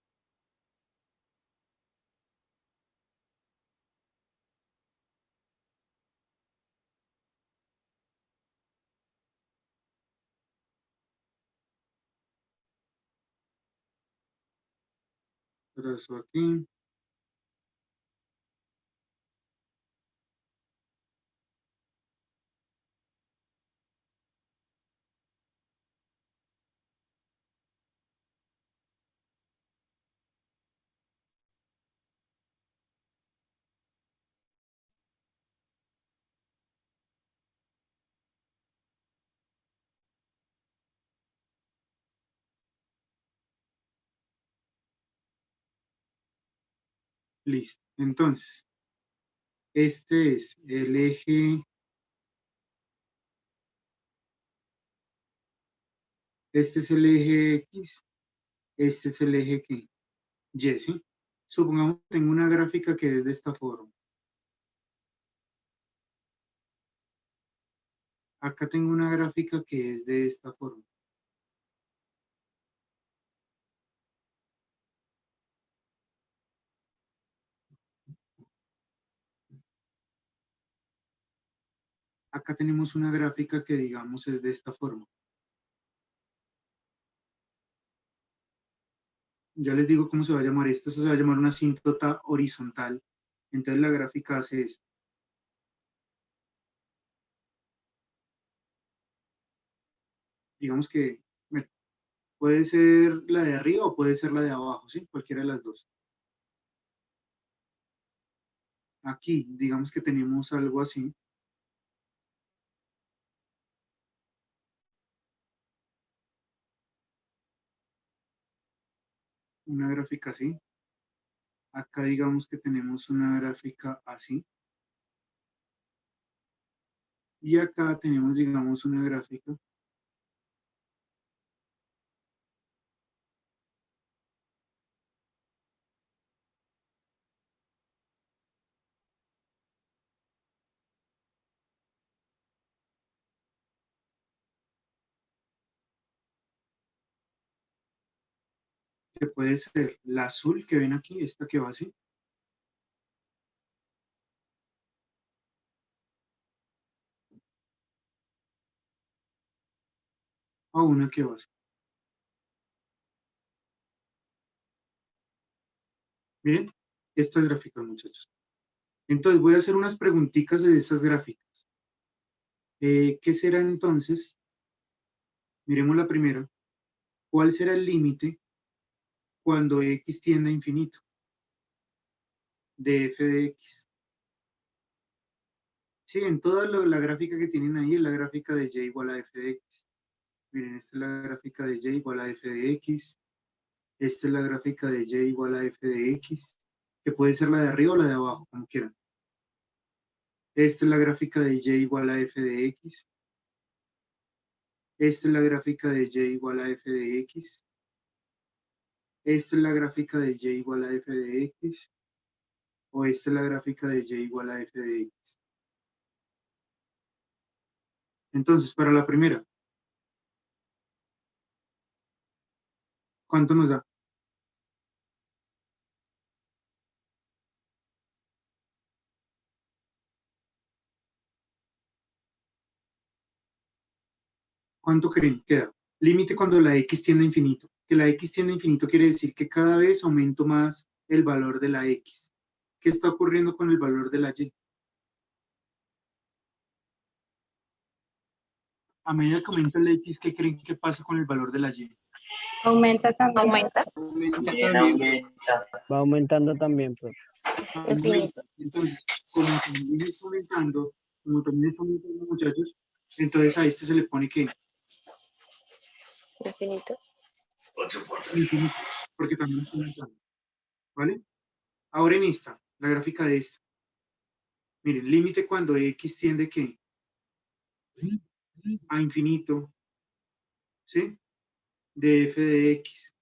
Trazo aquí. Listo. Entonces, este es el eje. Este es el eje X. Este es el eje ¿qué? Y, ¿sí? Supongamos que tengo una gráfica que es de esta forma. Acá tengo una gráfica que es de esta forma. Acá tenemos una gráfica que digamos es de esta forma. Ya les digo cómo se va a llamar esto. Esto se va a llamar una asíntota horizontal. Entonces la gráfica hace esto. Digamos que bueno, puede ser la de arriba o puede ser la de abajo, ¿sí? Cualquiera de las dos. Aquí, digamos que tenemos algo así. Una gráfica así. Acá digamos que tenemos una gráfica así. Y acá tenemos, digamos, una gráfica que puede ser la azul que ven aquí, esta que va así. O una que va así. Bien. Estas gráficas, muchachos. Entonces, voy a hacer unas preguntitas de esas gráficas. ¿Qué será entonces? Miremos la primera. ¿Cuál será el límite cuando x tiende a infinito de f de x? Sí, en toda la gráfica que tienen ahí es la gráfica de y igual a f de x. Miren, esta es la gráfica de y igual a f de x. Esta es la gráfica de y igual a f de x, que puede ser la de arriba o la de abajo, como quieran. Esta es la gráfica de y igual a f de x. Esta es la gráfica de y igual a f de x. Esta es la gráfica de y igual a f de x. O esta es la gráfica de y igual a f de x. Entonces, para la primera, ¿cuánto nos da? ¿Cuánto creen que da? Límite cuando la x tiende a infinito. Que la x tiende a infinito quiere decir que cada vez aumento más el valor de la x. ¿Qué está ocurriendo con el valor de la y? A medida que aumenta la x, ¿qué creen que pasa con el valor de la y? Aumenta también. Aumenta. También aumenta. Va aumentando también, profe. Infinito. Entonces, como también está aumentando, muchachos, entonces a este se le pone que Infinito. infinito, porque también está aumentando, ¿vale? Ahora en esta, la gráfica de esta. Miren, límite cuando x tiende ¿qué? A infinito, ¿sí? De f de x.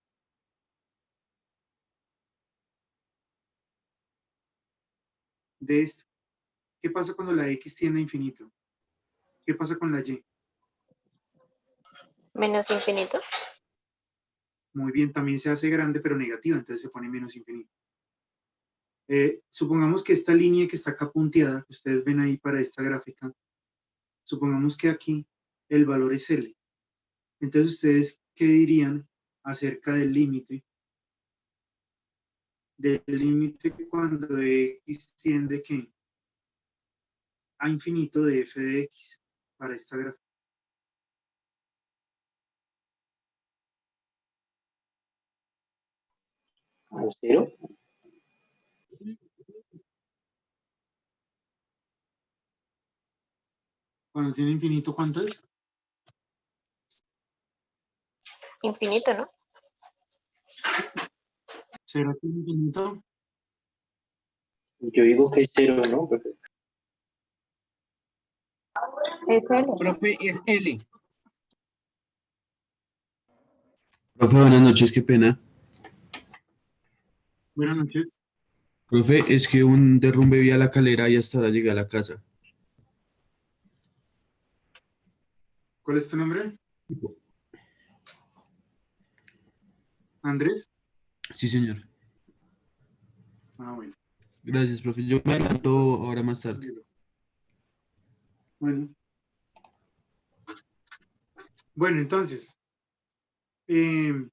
De esto. ¿Qué pasa cuando la x tiende a infinito? ¿Qué pasa con la y? Menos infinito. Muy bien, también se hace grande pero negativa, entonces se pone menos infinito. Supongamos que esta línea que está acá punteada, que ustedes ven ahí para esta gráfica, supongamos que aquí el valor es L. Entonces, ¿ustedes qué dirían acerca del límite? Del límite cuando x tiende ¿qué? A infinito de f de x para esta gráfica. ¿A cero? Cuando tiene infinito, ¿cuánto es? Infinito, ¿no? ¿Cero tiene infinito? Yo digo que es cero, ¿no? Profe? Es L. Profe, es L. Profe, buenas noches, qué pena. Buenas noches. Profe, es que un derrumbe vía la calera y hasta ahora llegué a la casa. ¿Cuál es tu nombre? ¿Andrés? Sí, señor. Ah, bueno. Gracias, profe. Yo me adelanto ahora más tarde. Bueno. Bueno, entonces, miren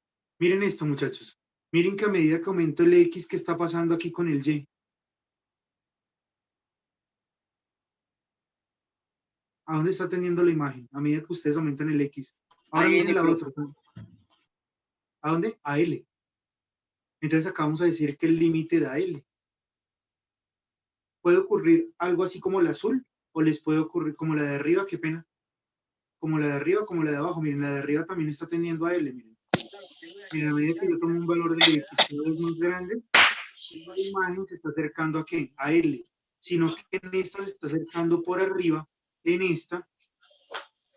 esto, muchachos. Miren que a medida que aumento el x, ¿qué está pasando aquí con el y? ¿A dónde está teniendo la imagen? A medida que ustedes aumentan el x. Ahora Ahí miren viene, la profe. otra. ¿A dónde? A L. Entonces acá vamos a decir que el límite da L. ¿Puede ocurrir algo así como el azul? ¿O les puede ocurrir como la de arriba? Qué pena. Como la de arriba, como la de abajo. Miren, la de arriba también está tendiendo a L. Miren. Miren, a medida que yo tomo un valor de x cada vez más grande, la imagen se está acercando ¿a qué? A L. Sino que en esta se está acercando por arriba, en esta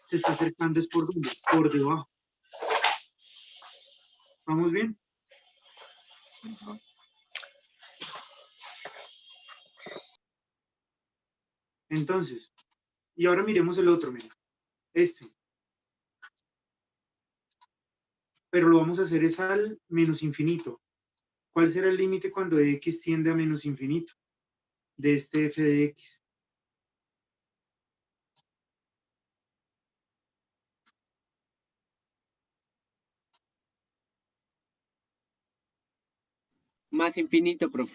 se está acercando es por dónde? Por debajo. ¿Vamos bien? Entonces, y ahora miremos el otro, miren. Este. Pero lo vamos a hacer es al menos infinito. ¿Cuál será el límite cuando x tiende a menos infinito? De este f de x. Más infinito, profe.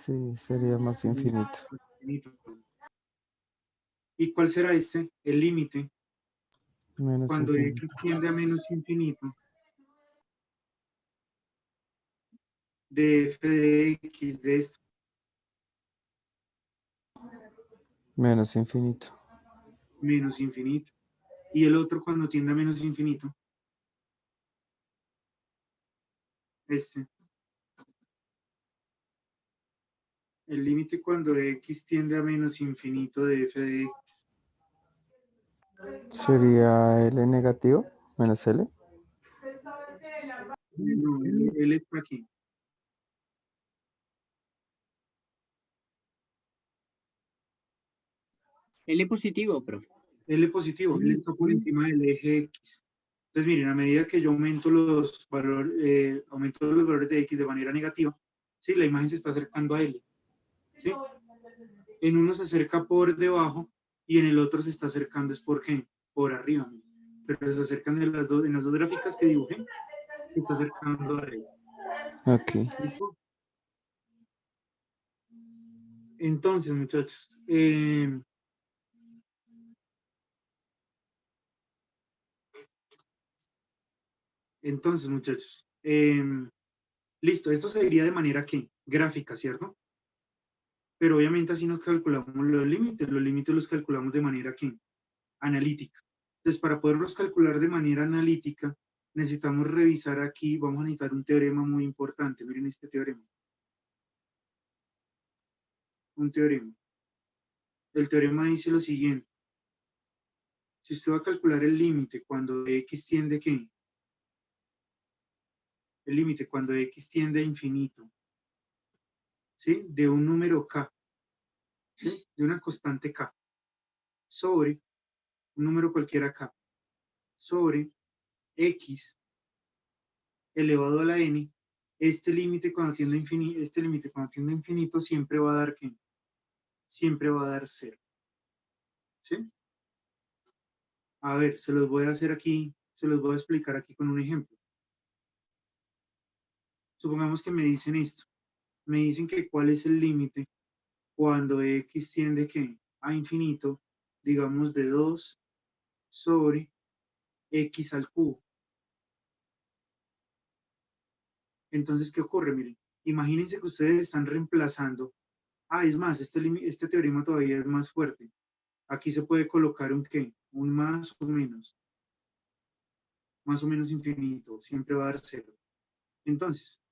Sí, sería más infinito. Más infinito. ¿Y cuál será este? El límite. Menos Cuando infinito. x tiende a menos infinito de f de x de esto. Menos infinito. Menos infinito. Y el otro cuando tiende a menos infinito. Este. El límite cuando x tiende a menos infinito de f de x. Sería L negativo, menos L. No, L está aquí. L positivo, profe. L positivo, L está por encima del eje x. Entonces, miren, a medida que yo aumento los valores de x de manera negativa, ¿sí? La imagen se está acercando a L. ¿Sí? En uno se acerca por debajo y en el otro se está acercando es por qué, por arriba. Pero se acercan en las dos gráficas que dibujé, se está acercando a L. Ok. ¿Listo? Entonces, muchachos, listo, esto se diría de manera que gráfica, ¿cierto? Pero obviamente así nos calculamos los límites los calculamos de manera que analítica. Entonces, para poderlos calcular de manera analítica, necesitamos revisar aquí, vamos a necesitar un teorema muy importante, miren este teorema. Un teorema. El teorema dice lo siguiente. Si usted va a calcular el límite cuando x tiende, ¿qué? El límite cuando x tiende a infinito, ¿sí? De un número k, ¿sí? De una constante k, sobre un número cualquiera k, sobre x elevado a la n, este límite cuando tiende a infinito siempre va a dar ¿qué? Siempre va a dar 0. ¿Sí? A ver, se los voy a hacer aquí, se los voy a explicar aquí con un ejemplo. Supongamos que me dicen esto. Me dicen que cuál es el límite cuando x tiende ¿qué? A infinito, digamos de 2 sobre x al cubo. Entonces, ¿qué ocurre? Miren, imagínense que ustedes están reemplazando. Es más, este teorema todavía es más fuerte. Aquí se puede colocar un ¿qué? Un más o menos. Más o menos infinito. Siempre va a dar 0. Entonces,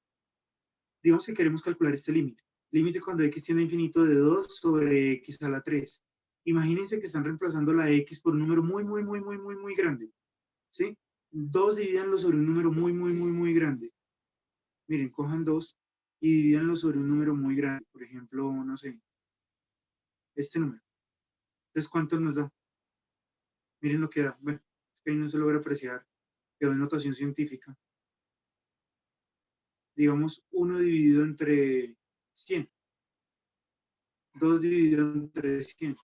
digamos que queremos calcular este límite. Límite cuando x tiende a infinito de 2 sobre x a la 3. Imagínense que están reemplazando la x por un número muy grande. ¿Sí? 2 divídanlo sobre un número muy grande. Miren, cojan 2 y divídanlo sobre un número muy grande. Por ejemplo, no sé, este número. Entonces, ¿cuánto nos da? Miren lo que da. Bueno, es que ahí no se logra apreciar. Quedó en notación científica. Digamos, 1 dividido entre 100. 2 dividido entre 100.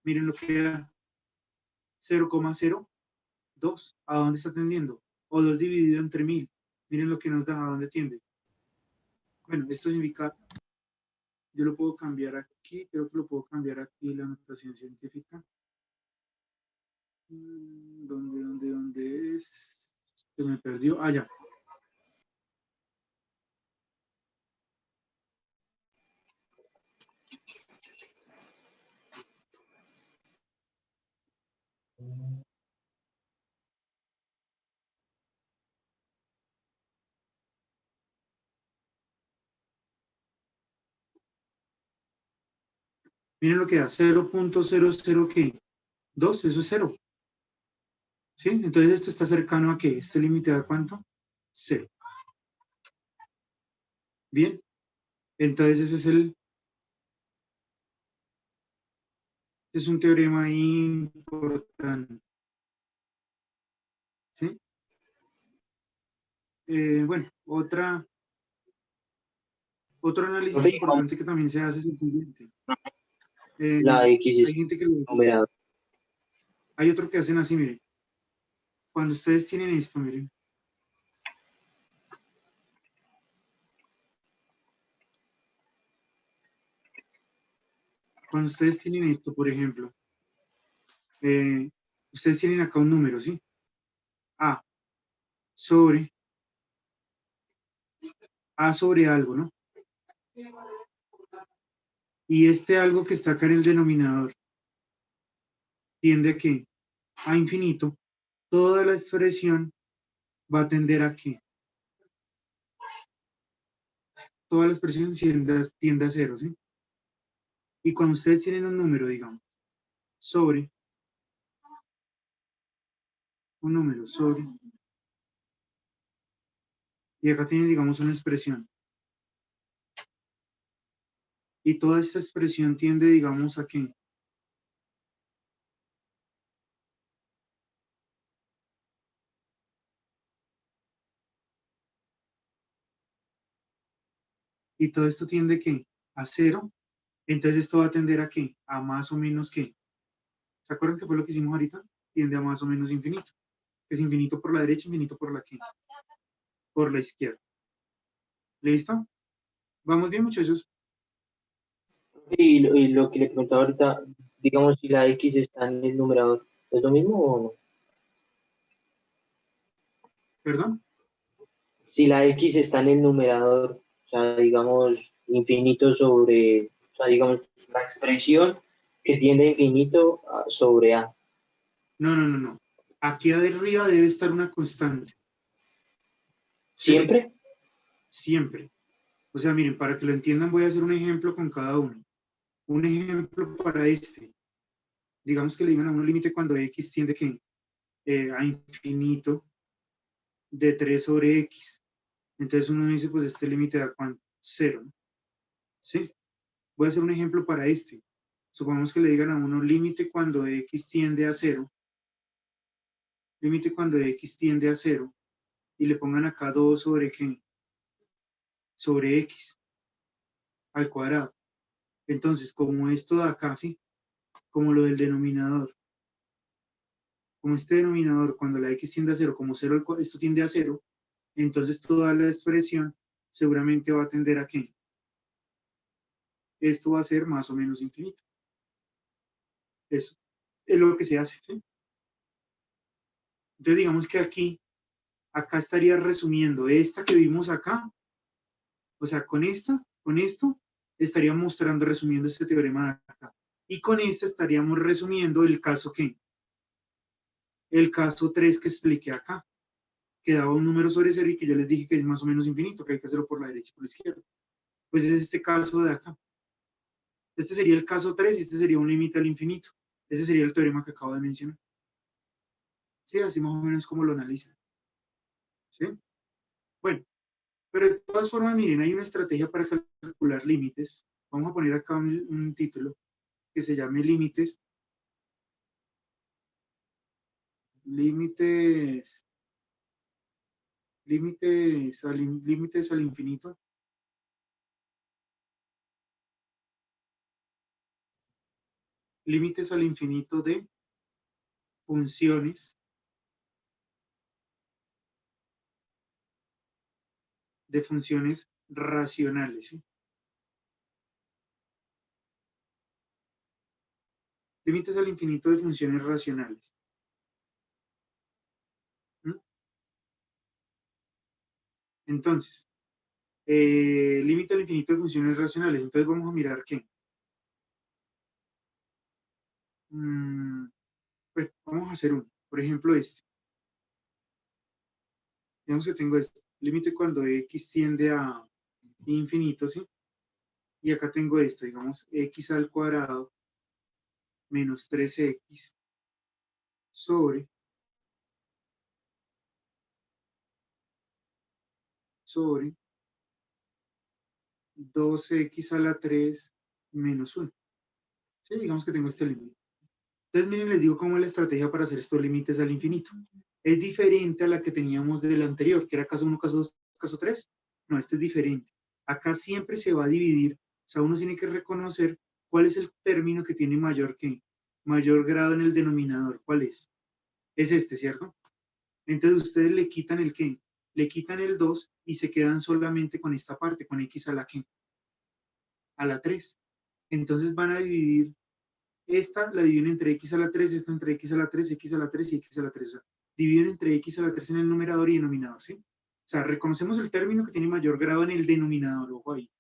Miren lo que da. 0,02. ¿A dónde está tendiendo? O 2 dividido entre 1000. Miren lo que nos da. ¿A dónde tiende? Bueno, esto significa, yo lo puedo cambiar aquí, creo que lo puedo cambiar aquí la notación científica. ¿Dónde es? Se me perdió. Ya. Miren lo que da, 0.00 ¿qué? 2, eso es 0. ¿Sí? Entonces esto está cercano a ¿qué? Este límite da ¿cuánto? 0. Bien. Entonces ese es un teorema importante. ¿Sí? Bueno, otro análisis importante que también se hace es el siguiente. La X Hay es gente que lo numerada. Hay otro que hacen así, miren. Cuando ustedes tienen esto, miren. Cuando ustedes tienen esto, por ejemplo, ustedes tienen acá un número, ¿sí? A sobre algo, ¿no? Y este algo que está acá en el denominador tiende a ¿qué? A infinito. Toda la expresión va a tender a ¿qué? Toda la expresión tiende a cero, ¿sí? Y cuando ustedes tienen un número, digamos, sobre un número, sobre, y acá tienen, digamos, una expresión. Y toda esta expresión tiende, digamos, a ¿qué? Y todo esto tiende ¿qué? A cero. Entonces esto va a tender a ¿qué? A más o menos ¿qué? ¿Se acuerdan que fue lo que hicimos ahorita? Tiende a más o menos infinito. Es infinito por la derecha, infinito por la ¿qué? Por la izquierda. ¿Listo? ¿Vamos bien, muchachos? Y lo que le preguntaba ahorita, digamos, si la X está en el numerador, ¿es lo mismo o no? ¿Perdón? Si la X está en el numerador, o sea, digamos, infinito sobre, o sea, digamos, la expresión que tiende a infinito sobre A. No, no, no, no. Aquí arriba debe estar una constante. ¿Sí? ¿Siempre? Siempre. O sea, miren, para que lo entiendan voy a hacer un ejemplo con cada uno. Un ejemplo para este. Digamos que le digan a uno límite cuando X tiende ¿qué? A infinito de 3 sobre X. Entonces uno dice, pues este límite da ¿cuánto? 0. ¿No? ¿Sí? Voy a hacer un ejemplo para este. Supongamos que le digan a uno límite cuando X tiende a 0. Límite cuando X tiende a 0. Y le pongan acá 2 sobre ¿qué? Sobre X al cuadrado. Entonces, como esto de acá, ¿sí? Como lo del denominador. Como este denominador, cuando la X tiende a 0, como 0, esto tiende a 0, entonces toda la expresión seguramente va a tender a ¿qué? Esto va a ser más o menos infinito. Eso es lo que se hace, ¿sí? Entonces digamos que acá estaría resumiendo esta que vimos acá, o sea, con esto, estaríamos mostrando, resumiendo este teorema de acá. Y con esta estaríamos resumiendo el caso ¿qué? El caso 3 que expliqué acá, que daba un número sobre 0 y que yo les dije que es más o menos infinito, que hay que hacerlo por la derecha y por la izquierda. Pues es este caso de acá. Este sería el caso 3 y este sería un límite al infinito. Ese sería el teorema que acabo de mencionar. Sí, así más o menos como lo analizan. ¿Sí? Bueno, pero de todas formas, miren, hay una estrategia para calcular límites. Vamos a poner acá un título que se llame límites. Límites al infinito. Límites al infinito de funciones racionales. ¿Sí? Límites al infinito de funciones racionales. ¿Mm? Entonces, límite al infinito de funciones racionales. Entonces vamos a mirar qué. Pues vamos a hacer uno. Por ejemplo, este. Digamos que tengo este. Límite cuando X tiende a infinito, ¿sí? Y acá tengo esto, digamos, X al cuadrado menos 3X sobre 2X a la 3 menos 1. ¿Sí? Digamos que tengo este límite. Entonces, miren, les digo cómo es la estrategia para hacer estos límites al infinito. Es diferente a la que teníamos del anterior, que era caso 1, caso 2, caso 3. No, este es diferente. Acá siempre se va a dividir. O sea, uno tiene que reconocer cuál es el término que tiene mayor grado en el denominador. ¿Cuál es? Es este, ¿cierto? Entonces, ustedes le quitan el ¿qué? Le quitan el 2 y se quedan solamente con esta parte, con X a la ¿qué? A la 3. Entonces van a dividir, esta la dividen entre x a la 3, esta entre x a la 3, x a la 3 y x a la 3. O sea, dividen entre x a la 3 en el numerador y denominador, ¿sí? O sea, reconocemos el término que tiene mayor grado en el denominador, ojo ahí.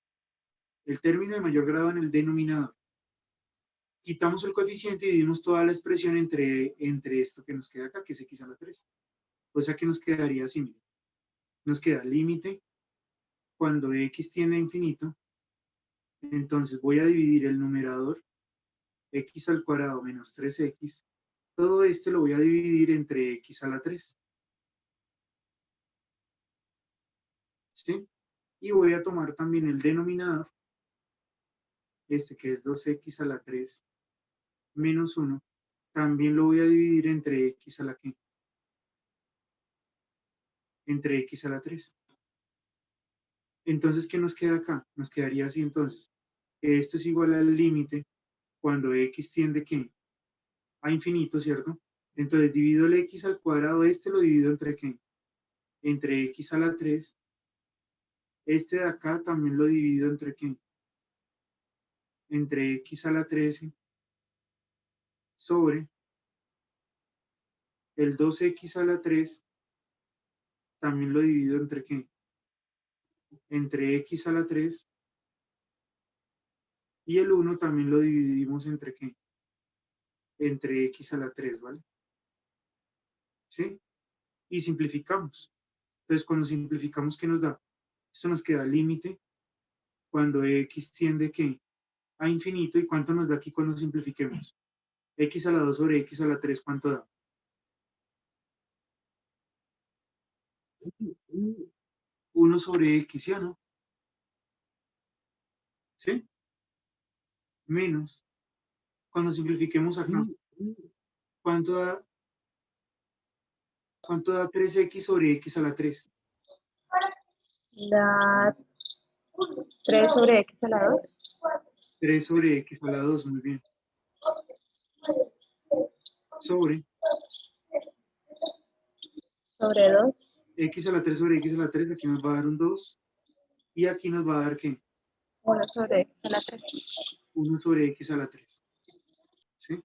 El término de mayor grado en el denominador. Quitamos el coeficiente y dividimos toda la expresión entre esto que nos queda acá, que es x a la 3. O sea que nos quedaría así, miren. Nos queda límite cuando x tiende a infinito. Entonces voy a dividir el numerador, x al cuadrado menos 3x. Todo esto lo voy a dividir entre x a la 3. ¿Sí? Y voy a tomar también el denominador, este que es 2x a la 3 menos 1. También lo voy a dividir entre x a la ¿qué? Entre x a la 3. Entonces, ¿qué nos queda acá? Nos quedaría así entonces. Esto es igual al límite cuando x tiende ¿qué? A infinito, ¿cierto? Entonces divido el x al cuadrado, este lo divido entre ¿qué? Entre x a la 3. Este de acá también lo divido entre ¿qué? Entre x a la 13 sobre el 2x a la 3, también lo divido entre ¿qué? Entre x a la 3. Y el 1 también lo dividimos entre ¿qué? Entre x a la 3, ¿vale? ¿Sí? Y simplificamos. Entonces, cuando simplificamos, ¿qué nos da? Esto nos queda límite cuando x tiende ¿qué? A infinito. ¿Y cuánto nos da aquí cuando simplifiquemos? X a la 2 sobre x a la 3, ¿cuánto da? 1 sobre x, ¿sí o no? ¿Sí? Menos. Cuando simplifiquemos acá, ¿cuánto da? ¿Cuánto da 3x sobre x a la 3? Da 3 sobre x a la 2. 3 sobre x a la 2, muy bien. Sobre Sobre 2. x a la 3 sobre x a la 3, aquí nos va a dar un 2. Y aquí nos va a dar ¿qué? 1 sobre x a la 3. 1 sobre x a la 3. ¿Sí?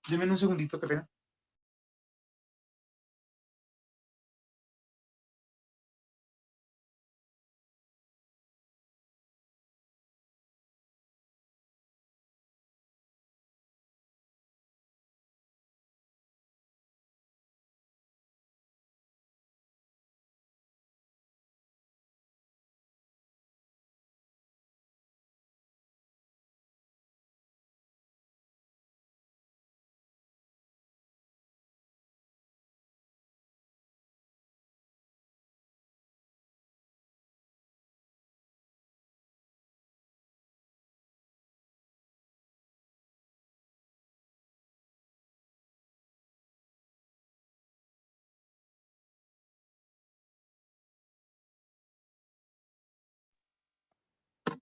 Deme un segundito, que pena.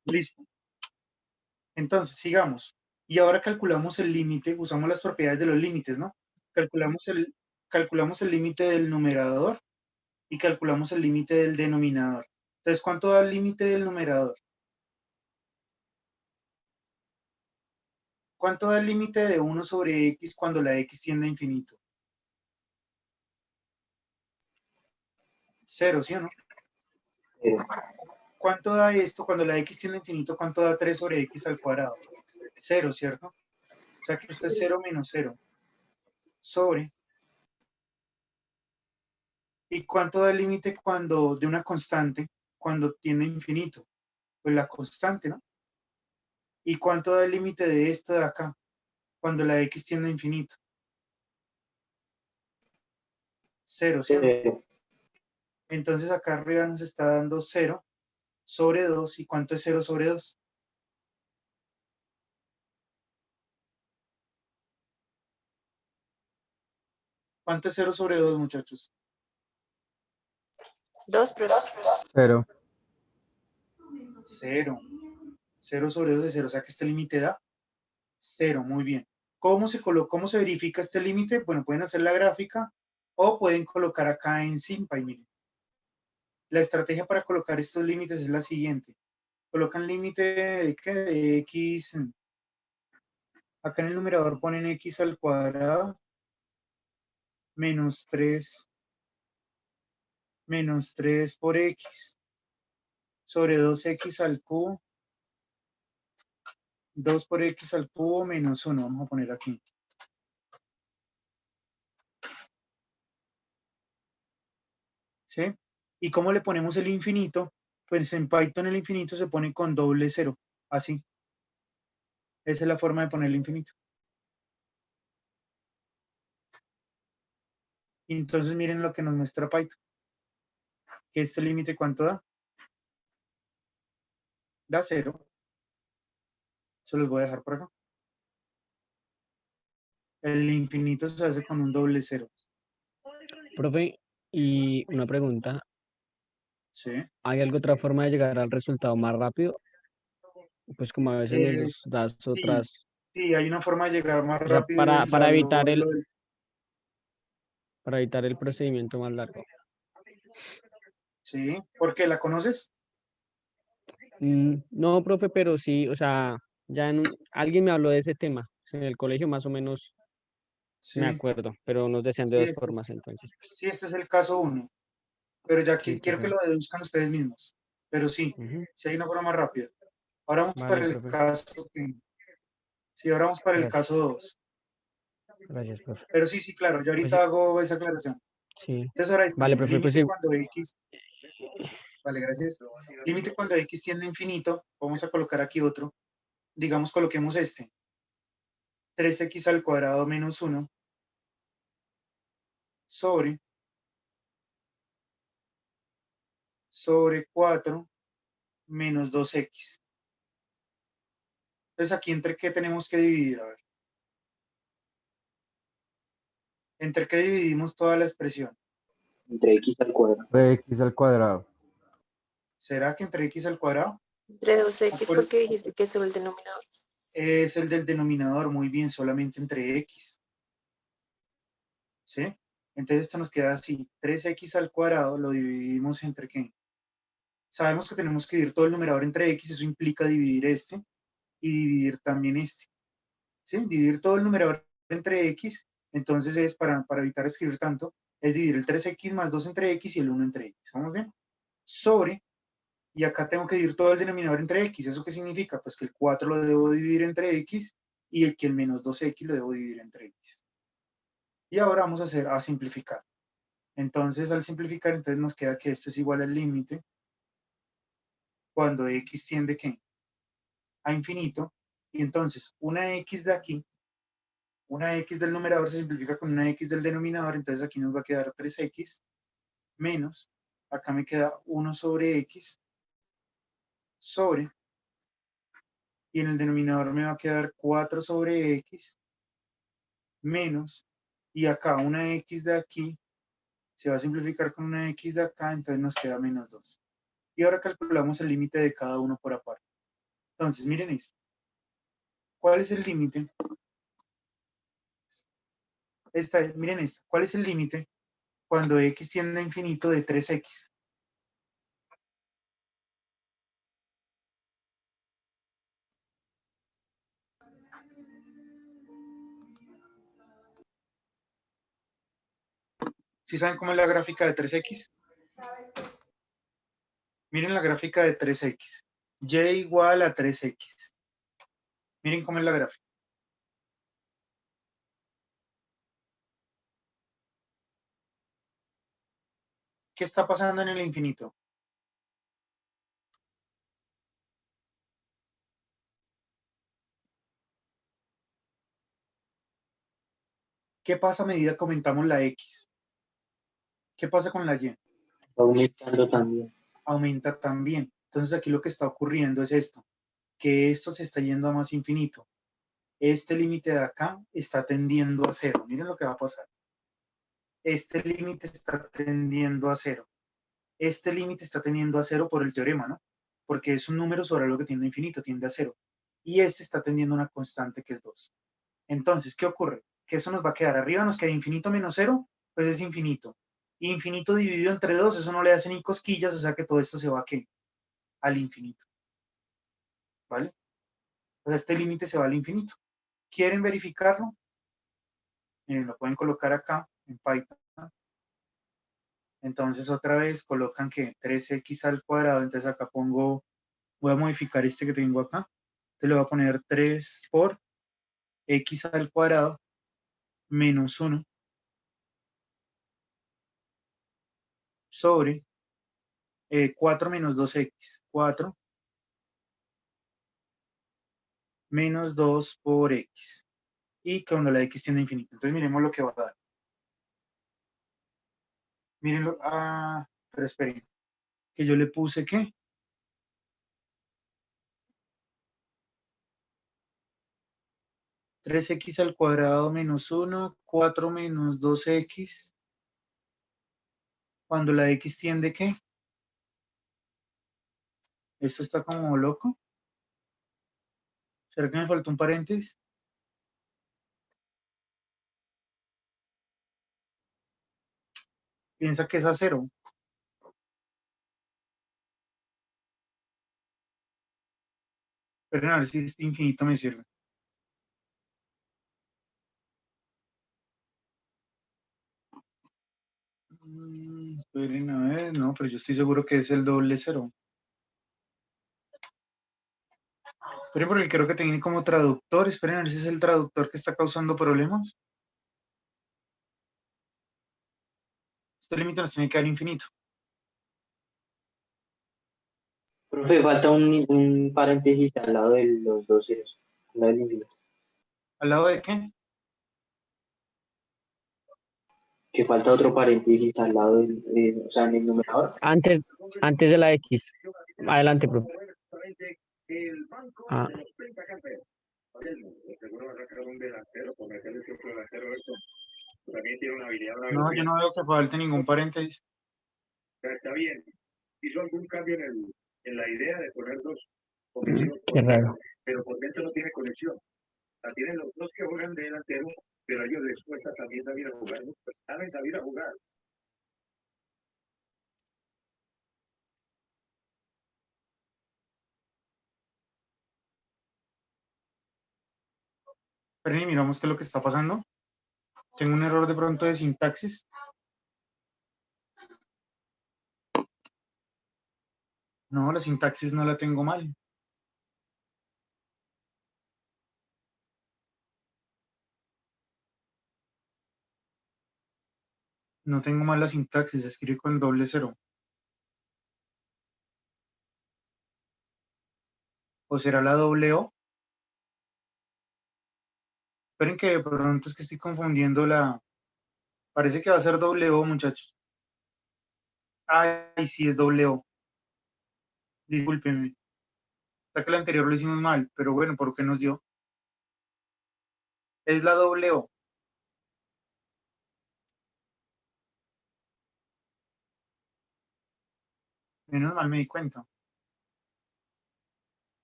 Listo. Entonces, sigamos. Y ahora calculamos el límite, usamos las propiedades de los límites, ¿no? Calculamos el límite del numerador y calculamos el límite del denominador. Entonces, ¿cuánto da el límite del numerador? ¿Cuánto da el límite de 1 sobre x cuando la x tiende a infinito? 0, ¿sí o no? ¿Cuánto da esto cuando la x tiende a infinito? ¿Cuánto da 3 sobre x al cuadrado? 0, ¿cierto? O sea que esto es 0 menos 0. Sobre. ¿Y cuánto da el límite cuando de una constante cuando tiende a infinito? Pues la constante, ¿no? ¿Y cuánto da el límite de esto de acá cuando la x tiende a infinito? 0, ¿cierto? Entonces acá arriba nos está dando 0 sobre 2. ¿Y cuánto es 0 sobre 2? ¿Cuánto es 0 sobre 2, muchachos? 2, profesor. 0. 0. 0 sobre 2 es 0. O sea que este límite da 0. Muy bien. ¿Cómo se verifica este límite? Bueno, pueden hacer la gráfica o pueden colocar acá en SymPy. Miren. La estrategia para colocar estos límites es la siguiente. colocan límite de, ¿qué? De x. Acá en el numerador ponen x al cuadrado menos 3 por x sobre 2x al cubo, 2 por x al cubo menos 1, vamos a poner aquí. ¿Sí? ¿Y cómo le ponemos el infinito? Pues en Python el infinito se pone con doble cero, así. Esa es la forma de poner el infinito. Y entonces miren lo que nos muestra Python. Que este límite, ¿cuánto da? Da 0. Se los voy a dejar por acá. El infinito se hace con un doble cero. Profe, y una pregunta. ¿Sí? ¿Hay alguna otra forma de llegar al resultado más rápido? Pues como a veces nos das Sí, otras, sí, hay una forma de llegar más o sea, rápido. para evitar el procedimiento más largo. Sí, ¿por qué? ¿La conoces? No, profe, pero sí, o sea, ya alguien me habló de ese tema. En el colegio más o menos Sí, me acuerdo, pero nos decían de sí, dos formas entonces. Pues. sí, este es el caso 1. Pero ya Sí, quiero que profe. lo deduzcan ustedes mismos. Pero sí, sí hay una forma más rápida. Ahora vamos para Vale, el profe. caso. Sí, ahora vamos para el caso Gracias. 2. Gracias, profe. Pero sí, claro, yo Pues ahorita hago esa aclaración. sí. Entonces ahora Vale, profe, pues límite sí. cuando x. Vale, gracias. Límite cuando x tiende a infinito. Vamos a colocar aquí otro. Digamos, coloquemos este. 3x al cuadrado menos 1 sobre 4 menos 2x. Entonces, ¿aquí entre qué tenemos que dividir? A ver. ¿Entre qué dividimos toda la expresión? Entre x al cuadrado. Entre x al cuadrado. ¿Será que entre x al cuadrado? Entre 2x, porque dijiste que es el denominador. Es el del denominador, muy bien, solamente entre x. ¿Sí? Entonces esto nos queda así. 3x al cuadrado lo dividimos entre ¿qué? Sabemos que tenemos que dividir todo el numerador entre x, eso implica dividir este y dividir también este. ¿Sí? Dividir todo el numerador entre x, entonces es para evitar escribir tanto, es dividir el 3x más 2 entre x y el 1 entre x. ¿Estamos bien? Sobre, y acá tengo que dividir todo el denominador entre x. ¿Eso qué significa? Pues que el 4 lo debo dividir entre x y el menos 2x lo debo dividir entre x. Y ahora vamos a simplificar. Entonces, al simplificar, entonces nos queda que esto es igual al límite cuando x tiende ¿qué? A infinito. Y entonces, una x de aquí, una x del numerador se simplifica con una x del denominador, entonces aquí nos va a quedar 3x menos, acá me queda 1 sobre x sobre, y en el denominador me va a quedar 4 sobre x menos, y acá una x de aquí se va a simplificar con una x de acá, entonces nos queda menos 2. Y ahora calculamos el límite de cada uno por aparte. Entonces, miren esto. ¿Cuál es el límite? Miren esto. ¿Cuál es el límite cuando x tiende a infinito de 3x? ¿Sí saben cómo es la gráfica de 3x? Miren la gráfica de 3x. Y igual a 3x. Miren cómo es la gráfica. ¿Qué está pasando en el infinito? ¿Qué pasa a medida que aumentamos la x? ¿Qué pasa con la y? Aumentando también. Aumenta también. Entonces aquí lo que está ocurriendo es esto, que esto se está yendo a más infinito. Este límite de acá está tendiendo a 0. Miren lo que va a pasar. Este límite está tendiendo a 0. Este límite está tendiendo a 0 por el teorema, ¿no? Porque es un número sobre algo que tiende a infinito, tiende a 0. Y este está tendiendo a una constante que es 2. Entonces, ¿qué ocurre? Que eso nos va a quedar arriba, nos queda infinito menos 0, pues es infinito. Infinito dividido entre 2, eso no le hace ni cosquillas, o sea que todo esto se va ¿a qué? Al infinito. ¿vale? O sea, este límite se va al infinito. ¿Quieren verificarlo? Miren, lo pueden colocar acá en Python. Entonces otra vez colocan que 3x al cuadrado, entonces acá pongo, voy a modificar este que tengo acá, entonces le voy a poner 3 por x al cuadrado menos 1 sobre 4 menos 2x, 4 menos 2 por x, y cuando la x tiende a infinito. Entonces miremos lo que va a dar. Mírenlo, pero esperen, que yo le puse ¿qué? 3x al cuadrado menos 1, 4 menos 2x, cuando la x tiende ¿qué? Esto está como loco. ¿Será que me faltó un paréntesis? Piensa que es a 0. Pero a ver si este infinito me sirve. Esperen a ver, no, pero yo estoy seguro que es el doble 0. Esperen porque creo que tiene como traductor. Esperen a ver si es el traductor que está causando problemas. Este límite nos tiene que dar infinito. Profe, falta un paréntesis al lado de los dos ceros, al lado del infinito. ¿Al lado de qué? Que falta otro paréntesis al lado o sea, en el numerador. Antes de la X. Adelante, profe. Ah, No, yo no veo que falte ningún paréntesis. qué raro. Esperen y miramos qué es lo que está pasando. Tengo un error de pronto de sintaxis. No, la sintaxis no la tengo mal. No tengo mal la sintaxis, escribo con doble 0. ¿O será la doble O? Esperen que de pronto es que estoy confundiendo la... Parece que va a ser doble O, muchachos. Ay, sí, es doble O. Discúlpenme. Hasta que el anterior lo hicimos mal, pero bueno, ¿por qué nos dio? Es la doble O. Menos mal me di cuenta.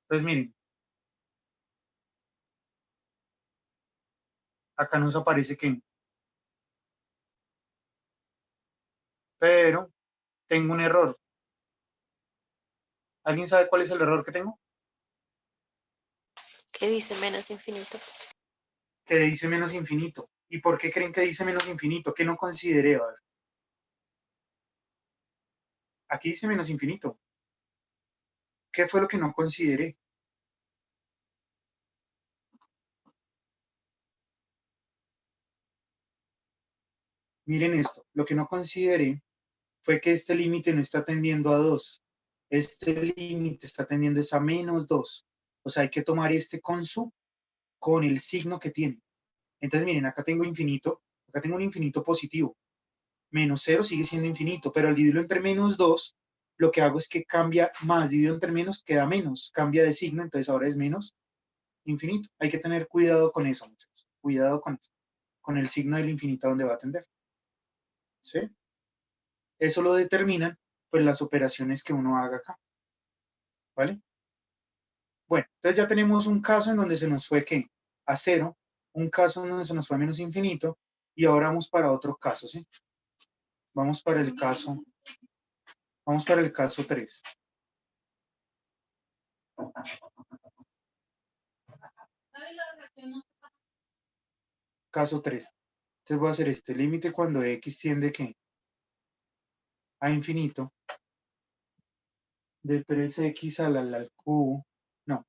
Entonces, miren. Acá nos aparece que... Pero tengo un error. ¿Alguien sabe cuál es el error que tengo? ¿Qué dice menos infinito? Que dice menos infinito. ¿Y por qué creen que dice menos infinito? ¿Qué no consideré? A ver. Aquí dice menos infinito. ¿Qué fue lo que no consideré? Miren esto. Lo que no consideré fue que este límite no está tendiendo a 2. Este límite está tendiendo a menos 2. O sea, hay que tomar este con el signo que tiene. Entonces, miren, acá tengo infinito. Acá tengo un infinito positivo. Menos 0 sigue siendo infinito, pero al dividirlo entre menos 2, lo que hago es que cambia más, dividido entre menos, queda menos, cambia de signo, entonces ahora es menos infinito. Hay que tener cuidado con eso, muchachos. Cuidado con eso, con el signo del infinito a donde va a tender. ¿Sí? Eso lo determinan, pues, las operaciones que uno haga acá. ¿Vale? Bueno, entonces ya tenemos un caso en donde se nos fue, ¿qué? A 0, un caso en donde se nos fue a menos infinito, y ahora vamos para otro caso, ¿sí? Vamos para el caso 3. Caso 3. Entonces voy a hacer este límite cuando x tiende ¿qué? A infinito de 3x al cubo. No.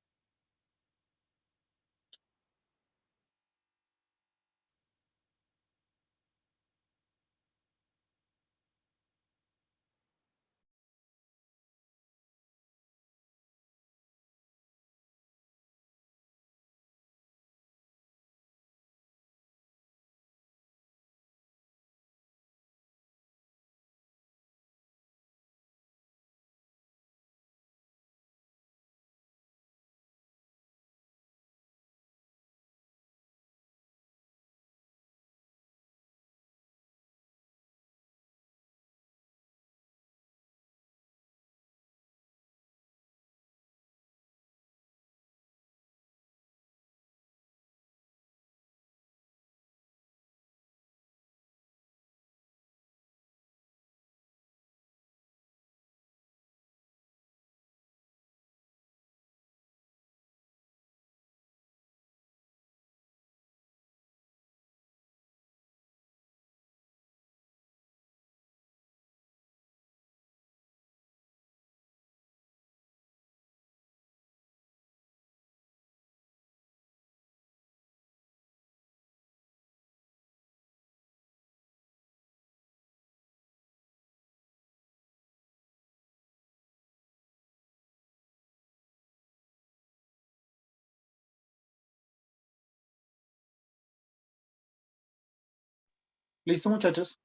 ¿Listo, muchachos?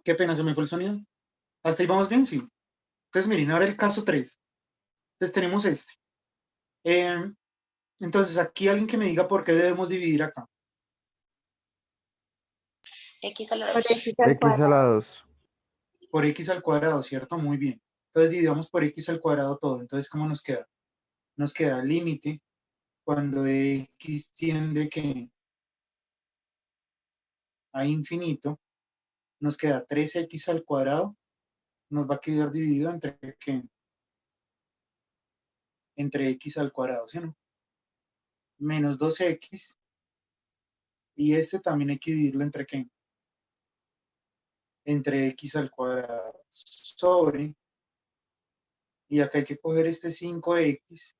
Qué pena, se me fue el sonido. ¿Hasta ahí vamos bien? Sí. Entonces, miren, ahora el caso 3. Entonces tenemos este. Entonces, aquí alguien que me diga por qué debemos dividir acá. X a la Por 2. X al X a la cuadrado. 2. Por x al cuadrado, ¿cierto? Muy bien. Entonces dividamos por x al cuadrado todo. Entonces, ¿cómo nos queda? Nos queda el límite cuando x tiende ¿qué? A infinito. Nos queda 3x al cuadrado. Nos va a quedar dividido entre ¿qué? Entre x al cuadrado, ¿sí o no? Menos 2x. Y este también hay que dividirlo entre ¿qué? Entre x al cuadrado sobre. Y acá hay que coger este 5x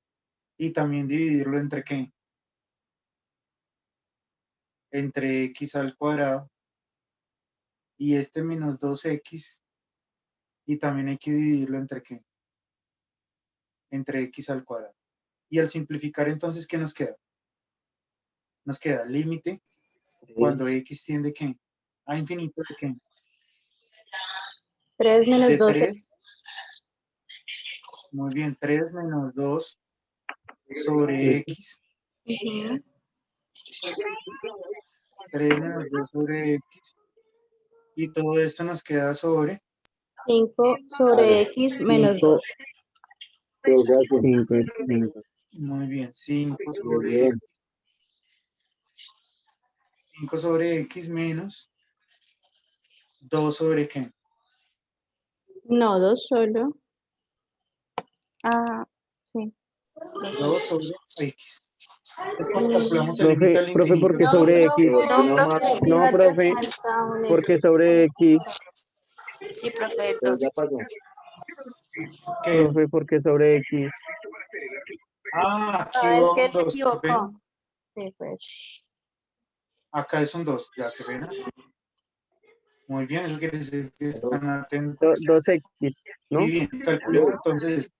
y también dividirlo entre ¿qué? Entre x al cuadrado. Y este menos 2x. Y también hay que dividirlo entre ¿qué? Entre x al cuadrado. Y al simplificar, entonces, ¿qué nos queda? Nos queda límite cuando x tiende ¿qué? A infinito de ¿qué? 3 menos De 12. 3. Muy bien, 3 menos 2 sobre x. Ujú. 3 menos 2 sobre x. Y todo esto nos queda sobre 5 sobre X menos 2. 5. muy bien, 5 sobre x. 5 sobre x menos 2 sobre ¿qué? No, 2 solo. Ah, sí. 2 sobre x. Entonces, cuando calculamos el límite Profe, al profe, ¿por infinito, qué sobre X? No, profe. No, profe, ¿por qué sobre X? Sí, profe, 2. ¿qué? Profe, ¿por qué sobre X? Aquí No, es hubo que un se 2, qué pena. equivocó. Sí, pues. Acá es un 2, ya, qué pena. Muy bien, eso quiere decir que están atentos. 2X, Muy ¿no? bien, calculemos entonces.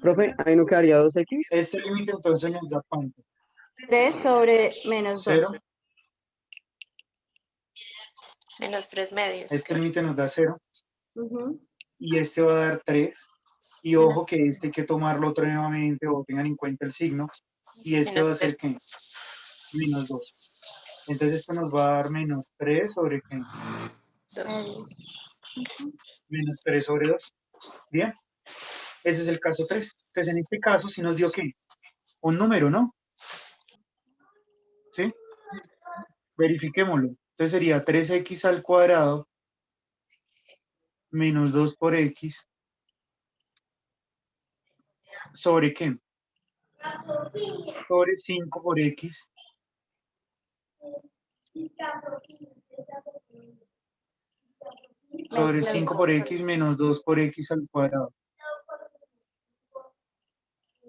Profe, ahí no quedaría 2X. Este límite entonces nos da cuánto. 3 sobre menos 2. 0. Menos 3 medios. Este límite nos da 0. Ujú. Y este va a dar 3. Y ojo que este hay que tomarlo otro nuevamente o tengan en cuenta el signo. Y este va a Menos ser 3. ¿qué? Menos 2. Entonces esto nos va a dar menos 3 sobre ¿qué? 2. Menos 3 sobre 2. Bien, ese es el caso 3. Entonces en este caso sí nos dio ¿qué? Un número, ¿no? ¿Sí? Verifiquémoslo. Entonces sería 3x al cuadrado menos 2 por x sobre ¿qué? sobre 5 por X sobre 5 por X menos 2 por X al cuadrado,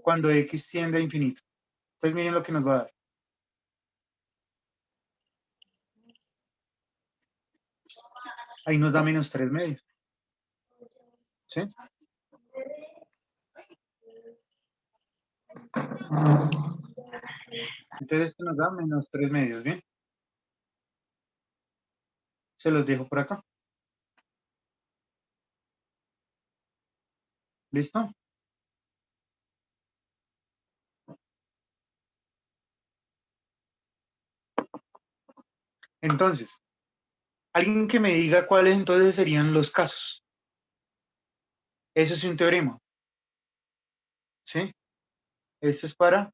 cuando X tiende a infinito. Entonces miren lo que nos va a dar. Ahí nos da menos 3 medios. ¿Sí? Entonces esto nos da menos 3 medios, ¿bien? Se los dejo por acá. ¿Listo? Entonces, alguien que me diga cuáles entonces serían los casos. Eso es un teorema. ¿Sí? Esto es para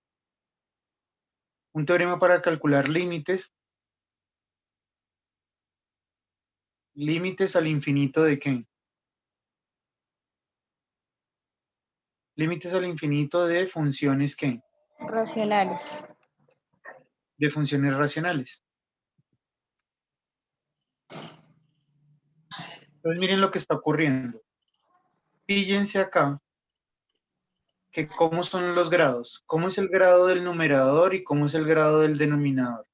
un teorema para calcular límites. ¿Límites al infinito de qué? Límites al infinito de funciones ¿qué? Racionales. De funciones racionales. Entonces miren lo que está ocurriendo. Fíjense acá que cómo son los grados. ¿Cómo es el grado del numerador y cómo es el grado del denominador?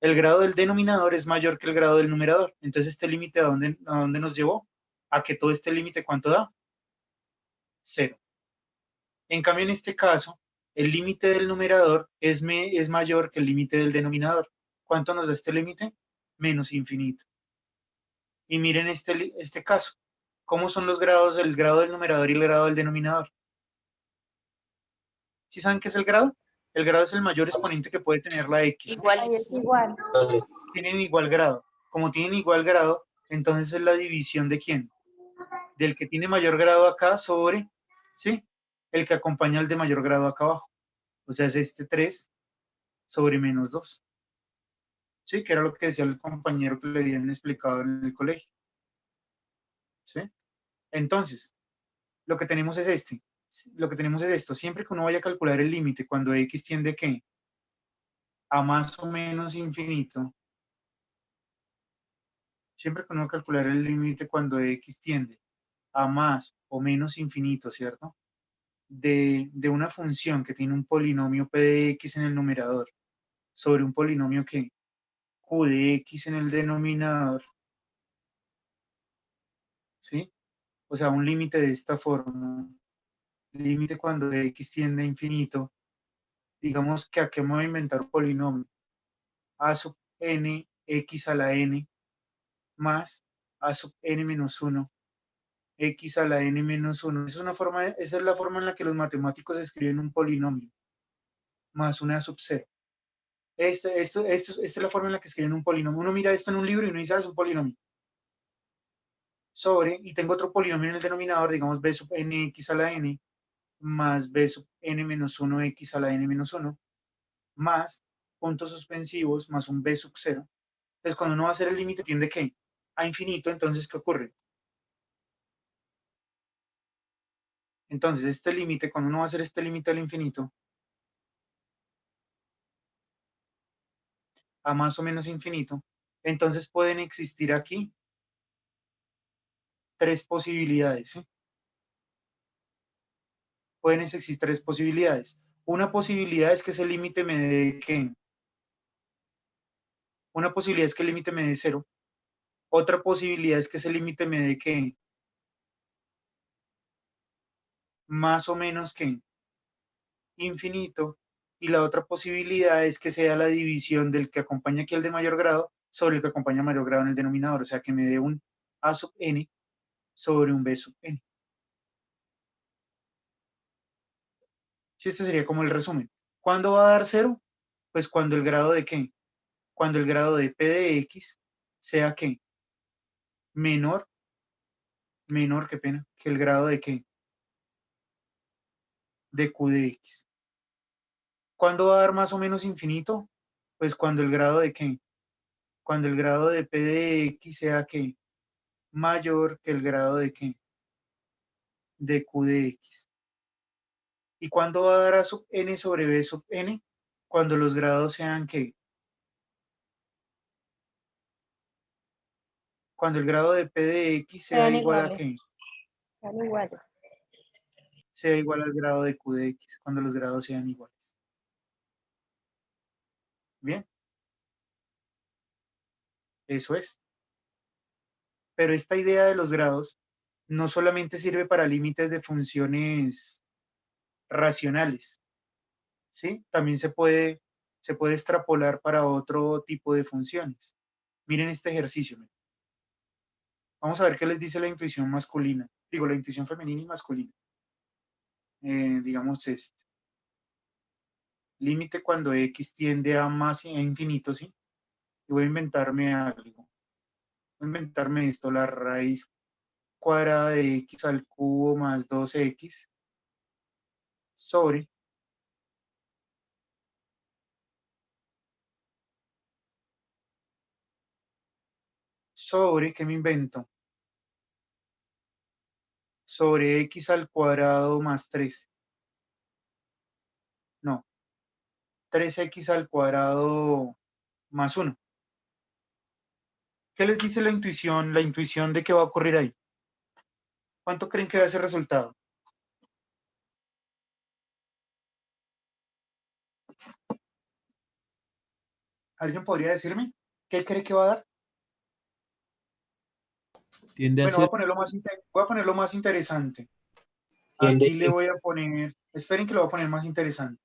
El grado del denominador es mayor que el grado del numerador. Entonces este límite ¿a dónde nos llevó? A que todo este límite ¿cuánto da? 0. En cambio en este caso, el límite del numerador es mayor que el límite del denominador. ¿Cuánto nos da este límite? Menos infinito. Y miren este caso. ¿Cómo son los grados? El grado del numerador y el grado del denominador. ¿Sí saben qué es el grado? El grado es el mayor exponente que puede tener la X. ¿no? Iguales, ¿no? Igual. Tienen igual grado. Como tienen igual grado, entonces es la división de ¿quién? Del que tiene mayor grado acá sobre, ¿sí? El que acompaña al de mayor grado acá abajo. O sea, es este 3 sobre menos 2. ¿Sí? Que era lo que decía el compañero que le habían explicado en el colegio. ¿Sí? Entonces, lo que tenemos es esto. Siempre que uno vaya a calcular el límite cuando X tiende ¿qué? A más o menos infinito. Siempre que uno va a calcular el límite cuando X tiende a más o menos infinito, ¿cierto? De una función que tiene un polinomio P de X en el numerador sobre un polinomio que Q de X en el denominador, ¿sí? O sea, un límite de esta forma, límite cuando X tiende a infinito, digamos que aquí me voy a inventar un polinomio, A sub n X a la n más A sub n menos 1 X a la n menos 1. Esa es la forma en la que los matemáticos escriben un polinomio, más una sub 0. Esta es la forma en la que escriben un polinomio. Uno mira esto en un libro y uno dice, es un polinomio. Sobre, y tengo otro polinomio en el denominador, digamos b sub n x a la n, más b sub n menos 1 x a la n menos 1, más puntos suspensivos, más un b sub 0. Entonces, cuando uno va a hacer el límite, tiende ¿qué? A infinito. Entonces, ¿qué ocurre? Entonces, este límite, cuando uno va a hacer este límite al infinito, a más o menos infinito, entonces pueden existir aquí 3 posibilidades. ¿Sí? Pueden existir 3 posibilidades. Una posibilidad es que ese límite me dé ¿qué? Una posibilidad es que el límite me dé 0. Otra posibilidad es que ese límite me dé ¿qué? Más o menos ¿qué? Infinito. Y la otra posibilidad es que sea la división del que acompaña aquí al de mayor grado sobre el que acompaña a mayor grado en el denominador. O sea, que me dé un A sub n sobre un B sub n. Sí, este sería como el resumen. ¿Cuándo va a dar 0? Pues cuando el grado de ¿qué? Cuando el grado de P de X sea ¿qué? Menor, qué pena, que el grado de ¿qué? De Q de X. ¿Cuándo va a dar más o menos infinito? Pues cuando el grado de ¿qué? Cuando el grado de P de X sea ¿qué? Mayor que el grado de ¿qué? De Q de X. ¿Y cuándo va a dar a sub n sobre b sub n? Cuando los grados sean, ¿qué? Cuando el grado de p de x sea Sean igual a iguales. ¿qué? Sean iguales. Sea igual al grado de q de x, cuando los grados sean iguales. ¿Bien? Eso es. Pero esta idea de los grados no solamente sirve para límites de funciones racionales, ¿sí? También se puede extrapolar para otro tipo de funciones. Miren este ejercicio. Vamos a ver qué les dice la intuición masculina. Digo, la intuición femenina y masculina. Digamos este. Límite cuando x tiende a más a infinito, ¿sí? Y voy a inventarme algo. Voy a inventarme esto, la raíz cuadrada de x al cubo más 2x sobre ¿qué me invento? Sobre x al cuadrado más 3. No, 3x al cuadrado más 1. ¿Qué les dice la intuición? La intuición de qué va a ocurrir ahí. ¿Cuánto creen que va a ser el resultado? ¿Alguien podría decirme? ¿Qué cree que va a dar? Tiende a Bueno, voy ser a ponerlo más interesante. Tiende Aquí le voy a poner, esperen que lo voy a poner más interesante.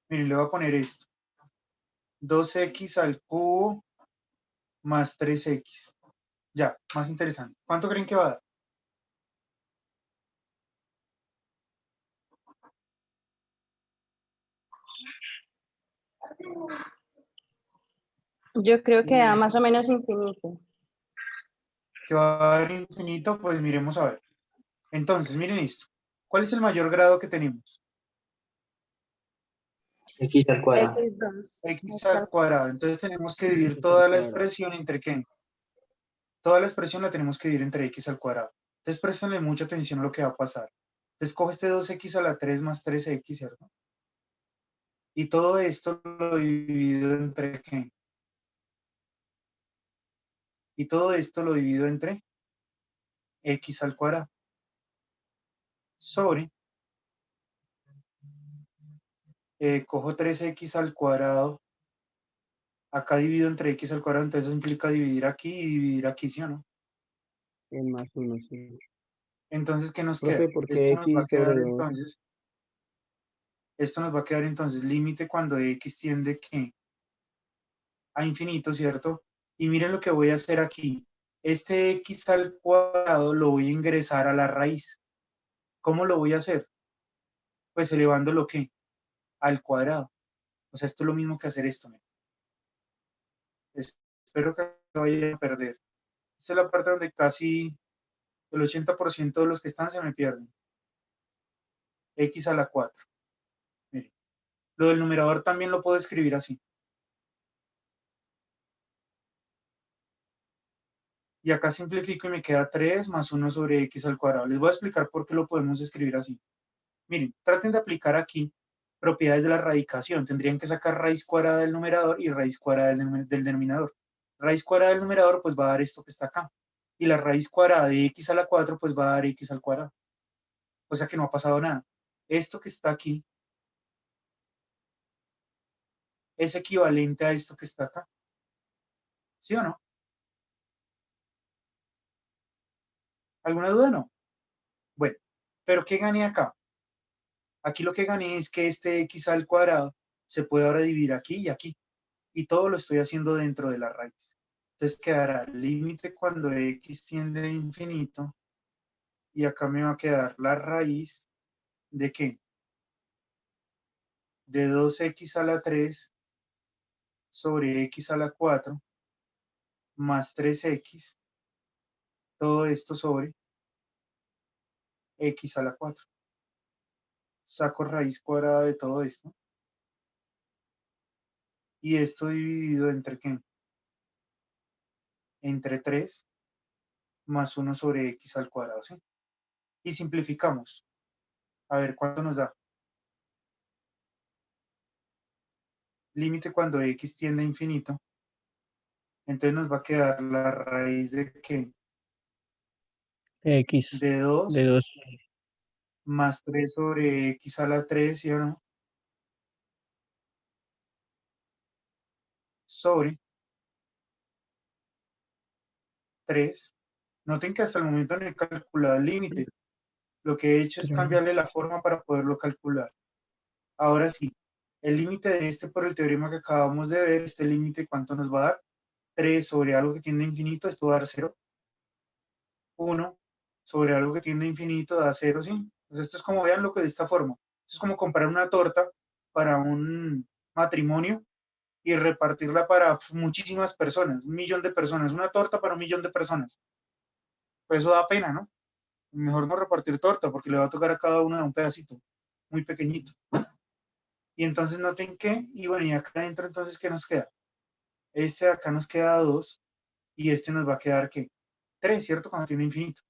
Miren, le voy a poner esto. 2x al cubo más 3x. Ya, más interesante. ¿Cuánto creen que va a dar? Yo creo que da más o menos infinito. ¿Que va a dar infinito? Pues miremos a ver. Entonces, miren esto. ¿Cuál es el mayor grado que tenemos? x al cuadrado. X2. X al cuadrado. Entonces tenemos que dividir toda la expresión entre ¿qué? Toda la expresión la tenemos que dividir entre x al cuadrado. Entonces préstenle mucha atención a lo que va a pasar. Entonces coge este 2x a la 3 más 3x, ¿cierto? Y todo esto lo divido entre ¿qué? Y todo esto lo divido entre x al cuadrado. Sobre, cojo 3x al cuadrado. Acá divido entre x al cuadrado, entonces eso implica dividir aquí y dividir aquí, ¿sí o no? El más 1, sí. Entonces, ¿qué nos Profe, queda? ¿por qué X sobre 2? Esto nos va a quedar entonces límite cuando x tiende ¿qué? A infinito, ¿cierto? Y miren lo que voy a hacer aquí. Este x al cuadrado lo voy a ingresar a la raíz. ¿Cómo lo voy a hacer? Pues elevándolo ¿qué? Al cuadrado. O sea, esto es lo mismo que hacer esto. Espero que no vaya a perder. Esta es la parte donde casi el 80% de los que están se me pierden. X a la 4. Miren. Lo del numerador también lo puedo escribir así. Y acá simplifico y me queda 3 más 1 sobre x al cuadrado. Les voy a explicar por qué lo podemos escribir así. Miren, traten de aplicar aquí propiedades de la radicación. Tendrían que sacar raíz cuadrada del numerador y raíz cuadrada del denominador. Raíz cuadrada del numerador pues va a dar esto que está acá. Y la raíz cuadrada de x a la 4 pues va a dar x al cuadrado. O sea que no ha pasado nada. Esto que está aquí es equivalente a esto que está acá. ¿Sí o no? ¿Alguna duda? No. Bueno, pero ¿qué gané acá? Aquí lo que gané es que este x al cuadrado se puede ahora dividir aquí y aquí. Y todo lo estoy haciendo dentro de la raíz. Entonces quedará el límite cuando x tiende a infinito. Y acá me va a quedar la raíz de ¿qué? De 2x a la 3 sobre x a la 4 más 3x. Todo esto sobre x a la 4. Saco raíz cuadrada de todo esto. Y esto dividido entre ¿qué? Entre 3 más 1 sobre x al cuadrado, ¿sí? Y simplificamos. A ver, ¿cuánto nos da? Límite cuando x tiende a infinito. Entonces nos va a quedar la raíz de ¿qué? X De 2 de 2. más 3 sobre x a la 3, ¿sí o no? Sobre 3. Noten que hasta el momento no he calculado el límite. Lo que he hecho es cambiarle la forma para poderlo calcular. Ahora sí, el límite de este por el teorema que acabamos de ver, este límite, ¿cuánto nos va a dar? 3 sobre algo que tiende a infinito, esto va a dar 0. 1 sobre algo que tiende a infinito da 0, ¿sí? Entonces esto es como, vean lo que de esta forma. Esto es como comprar una torta para un matrimonio y repartirla para muchísimas personas, 1.000.000 de personas, una torta para 1.000.000 de personas. Pues eso da pena, ¿no? Mejor no repartir torta porque le va a tocar a cada uno de un pedacito, muy pequeñito. Y entonces noten que, y bueno, y acá adentro entonces, ¿qué nos queda? Este de acá nos queda 2 y este nos va a quedar, ¿qué? 3, ¿cierto? Cuando tiene infinito.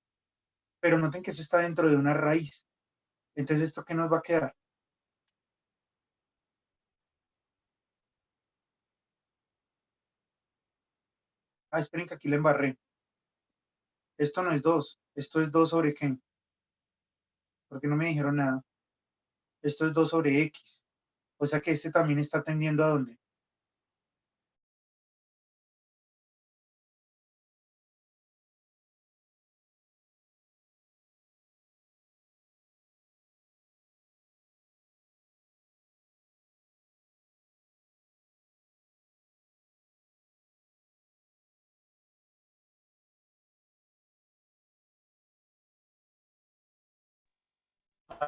Pero noten que eso está dentro de una raíz. Entonces, ¿esto qué nos va a quedar? Ah, esperen que aquí le embarré. Esto no es 2, esto es 2 sobre ¿qué? Porque no me dijeron nada. Esto es 2 sobre x. O sea que este también está tendiendo a ¿dónde?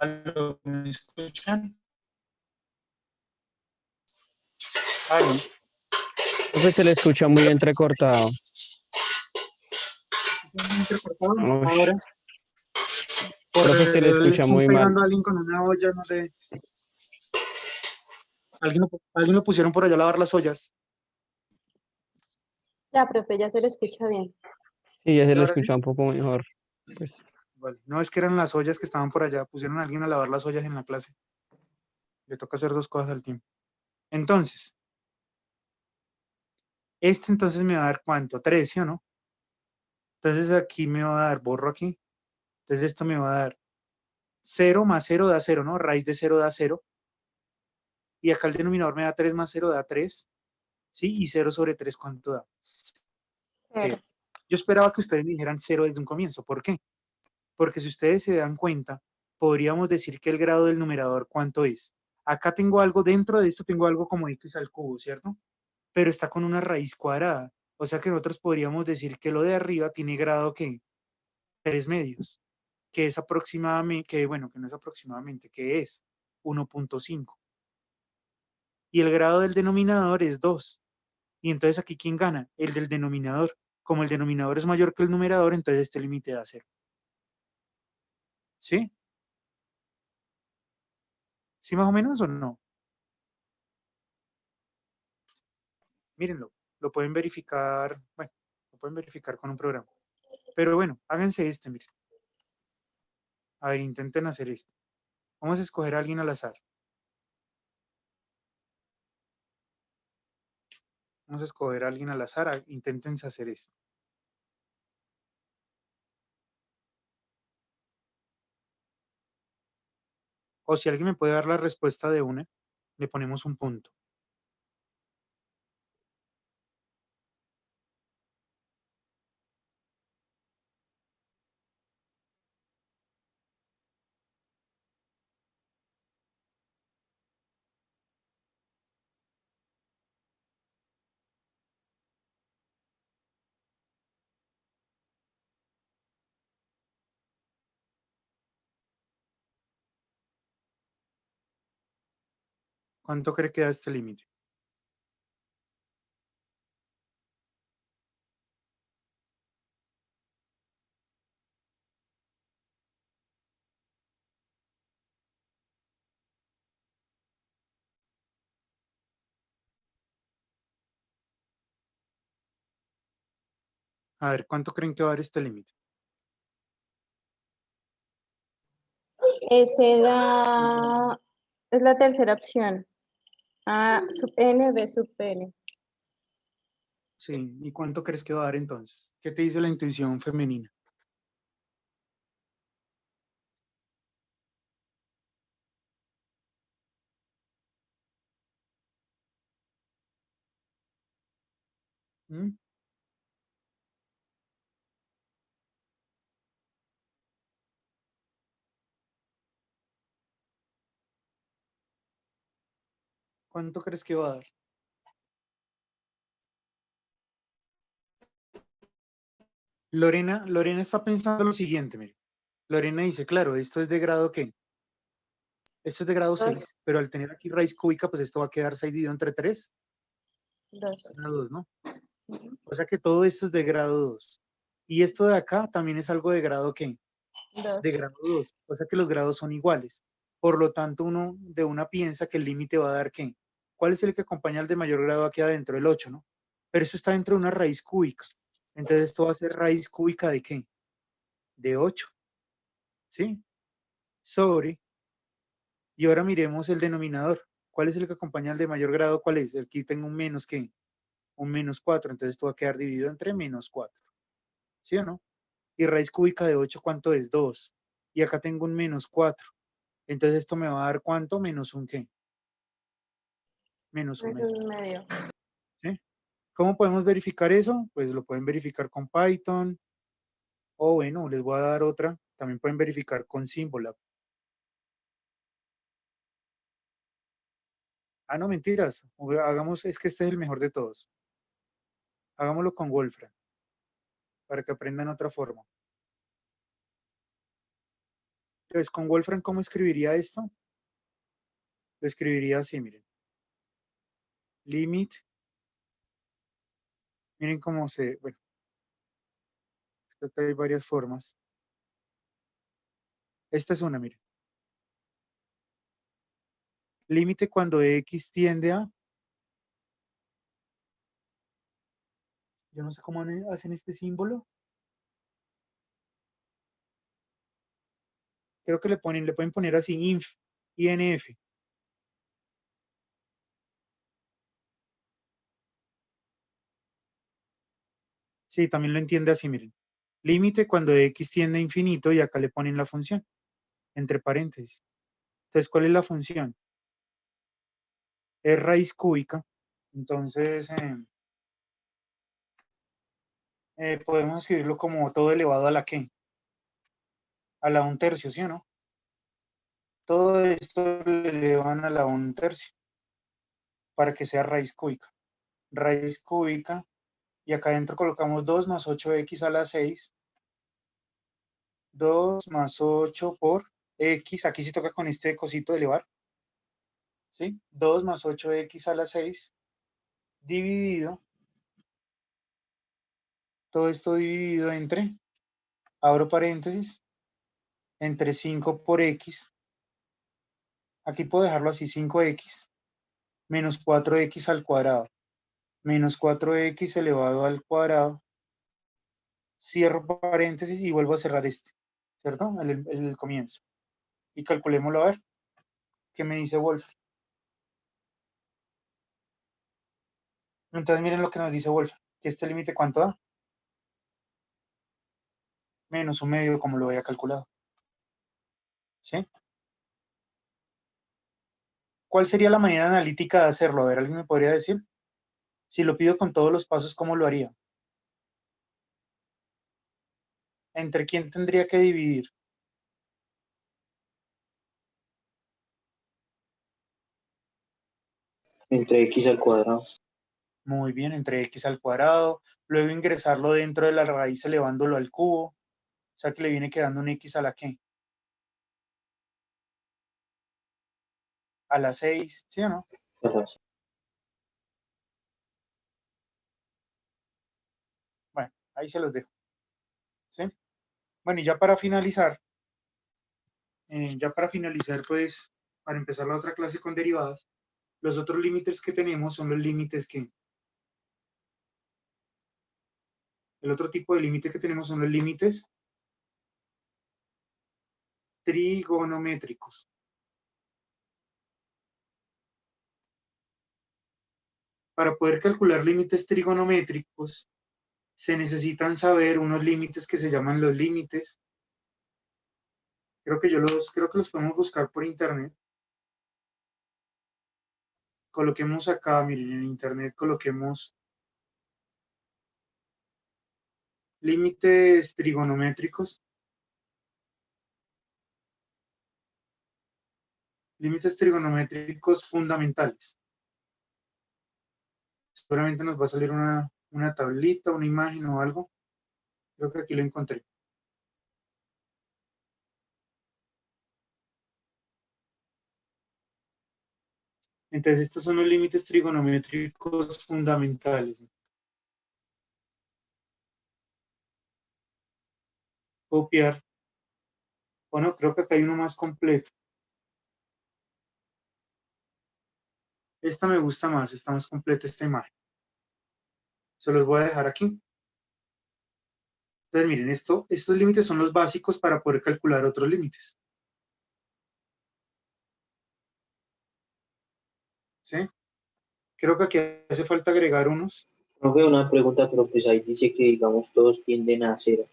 ¿Aló? ¿Me escuchan? ¿Aló? Profe, se le escucha muy entrecortado. Ush, Ahora, por profe, se le le escucha están muy mal. pegando a alguien con una olla, no sé. Alguien lo pusieron por allá a lavar las ollas. Ya, profe, ya se lo escucha bien. Sí, ya se ¿Y le ahora sí? escucha un poco mejor. Pues, Vale. No, es que eran las ollas que estaban por allá. Pusieron a alguien a lavar las ollas en la clase. Le toca hacer 2 cosas al tiempo. Entonces, este entonces me va a dar ¿cuánto? 3, ¿sí o no? Entonces aquí me va a dar, borro aquí. Entonces esto me va a dar 0 más 0 da 0, ¿no? Raíz de 0 da 0. Y acá el denominador me da 3 más 0 da 3. ¿Sí? Y 0 sobre 3, ¿cuánto da? 0. Yo esperaba que ustedes me dijeran 0 desde un comienzo. ¿Por qué? Porque si ustedes se dan cuenta, podríamos decir que el grado del numerador, ¿cuánto es? Acá tengo algo, dentro de esto tengo algo como x al cubo, ¿cierto? Pero está con una raíz cuadrada. O sea que nosotros podríamos decir que lo de arriba tiene grado, ¿qué? 3 medios, que es aproximadamente, que bueno, que no es aproximadamente, que es 1.5. Y el grado del denominador es 2. Y entonces aquí, ¿quién gana? El del denominador. Como el denominador es mayor que el numerador, entonces este límite da 0. ¿Sí? ¿Sí más o menos o no? Mírenlo, lo pueden verificar, bueno, lo pueden verificar con un programa. Pero bueno, háganse este, miren. A ver, intenten hacer esto. Vamos a escoger a alguien al azar. Vamos a escoger a alguien al azar, intenten hacer esto. O si alguien me puede dar la respuesta de una, le ponemos un punto. ¿Cuánto cree que da este límite? A ver, ¿cuánto creen que va a dar este límite? Ese da, es la tercera opción. A sub n, b sub n. Sí, ¿y cuánto crees que va a dar entonces? ¿Qué te dice la intuición femenina? ¿Mm? ¿Cuánto crees que va a dar? Lorena está pensando lo siguiente, mire. Lorena dice, claro, esto es de grado ¿qué? Esto es de grado 6, pero al tener aquí raíz cúbica, pues esto va a quedar 6 dividido entre 3, 2. grado 2, ¿no? O sea que todo esto es de grado 2. Y esto de acá también es algo de grado ¿qué? De 2. grado 2. O sea que los grados son iguales. Por lo tanto, uno de una piensa que el límite va a dar ¿qué? ¿Cuál es el que acompaña al de mayor grado aquí adentro? El 8, ¿no? Pero eso está dentro de una raíz cúbica. Entonces esto va a ser raíz cúbica ¿de qué? De 8. ¿Sí? Sobre. Y ahora miremos el denominador. ¿Cuál es el que acompaña al de mayor grado? ¿Cuál es? Aquí tengo un menos ¿qué? Un menos 4. Entonces esto va a quedar dividido entre menos 4. ¿Sí o no? Y raíz cúbica de 8, ¿cuánto es? 2. Y acá tengo un menos 4. Entonces esto me va a dar ¿cuánto? Menos un ¿qué? Menos un medio. Medio. ¿Sí? ¿Cómo podemos verificar eso? Pues lo pueden verificar con Python. O bueno, les voy a dar otra. También pueden verificar con Symbolab. Ah, no, mentiras. Hagamos, es que este es el mejor de todos. Hagámoslo con Wolfram, para que aprendan otra forma. Entonces, con Wolfram, ¿cómo escribiría esto? Lo escribiría así, miren. Limit. Miren cómo se, bueno, acá hay varias formas. Esta es una, miren. Límite cuando X tiende a, yo no sé cómo hacen este símbolo. Creo que le pueden poner así, INF. Sí, también lo entiende así, miren. Límite cuando X tiende a infinito y acá le ponen la función, entre paréntesis. Entonces, ¿cuál es la función? Es raíz cúbica. Entonces, podemos escribirlo como todo elevado a la ¿qué? A la 1/3, ¿sí o no? Todo esto le elevan a la 1/3 para que sea raíz cúbica. Raíz cúbica, y acá adentro colocamos 2 más 8x a la 6. 2 más 8 por x, aquí sí toca con este cosito de elevar, ¿sí? 2 más 8x a la 6, dividido, todo esto dividido entre, abro paréntesis, entre 5 por x, aquí puedo dejarlo así, 5x, menos 4x al cuadrado, menos 4x elevado al cuadrado, cierro paréntesis y vuelvo a cerrar este, ¿cierto? El comienzo. Y calculémoslo a ver, ¿qué me dice Wolf? Entonces miren lo que nos dice Wolf, que este límite ¿cuánto da? Menos un medio como lo había calculado. ¿Sí? ¿Cuál sería la manera analítica de hacerlo? A ver, ¿alguien me podría decir? Si lo pido con todos los pasos, ¿cómo lo haría? ¿Entre quién tendría que dividir? Entre x al cuadrado. Muy bien, entre x al cuadrado. Luego ingresarlo dentro de la raíz elevándolo al cubo. O sea que le viene quedando un x a la ¿qué? A la 6, ¿sí o no? Bueno, ahí se los dejo. ¿Sí? Bueno, y ya para finalizar, pues, para empezar la otra clase con derivadas, los otros límites que tenemos son los límites que... El otro tipo de límite que tenemos son los límites trigonométricos. Para poder calcular límites trigonométricos, se necesitan saber unos límites que se llaman los límites. Creo que los podemos buscar por internet. Coloquemos acá, miren, en internet coloquemos límites trigonométricos. Límites trigonométricos fundamentales. Seguramente nos va a salir una tablita, una imagen o algo. Creo que aquí lo encontré. Entonces, estos son los límites trigonométricos fundamentales. Copiar. Bueno, creo que acá hay uno más completo. Esta me gusta más, está más completa esta imagen. Se los voy a dejar aquí. Entonces, miren, estos límites son los básicos para poder calcular otros límites. ¿Sí? Creo que aquí hace falta agregar unos. Profe, una pregunta, pero pues ahí dice que, digamos, todos tienden a cero.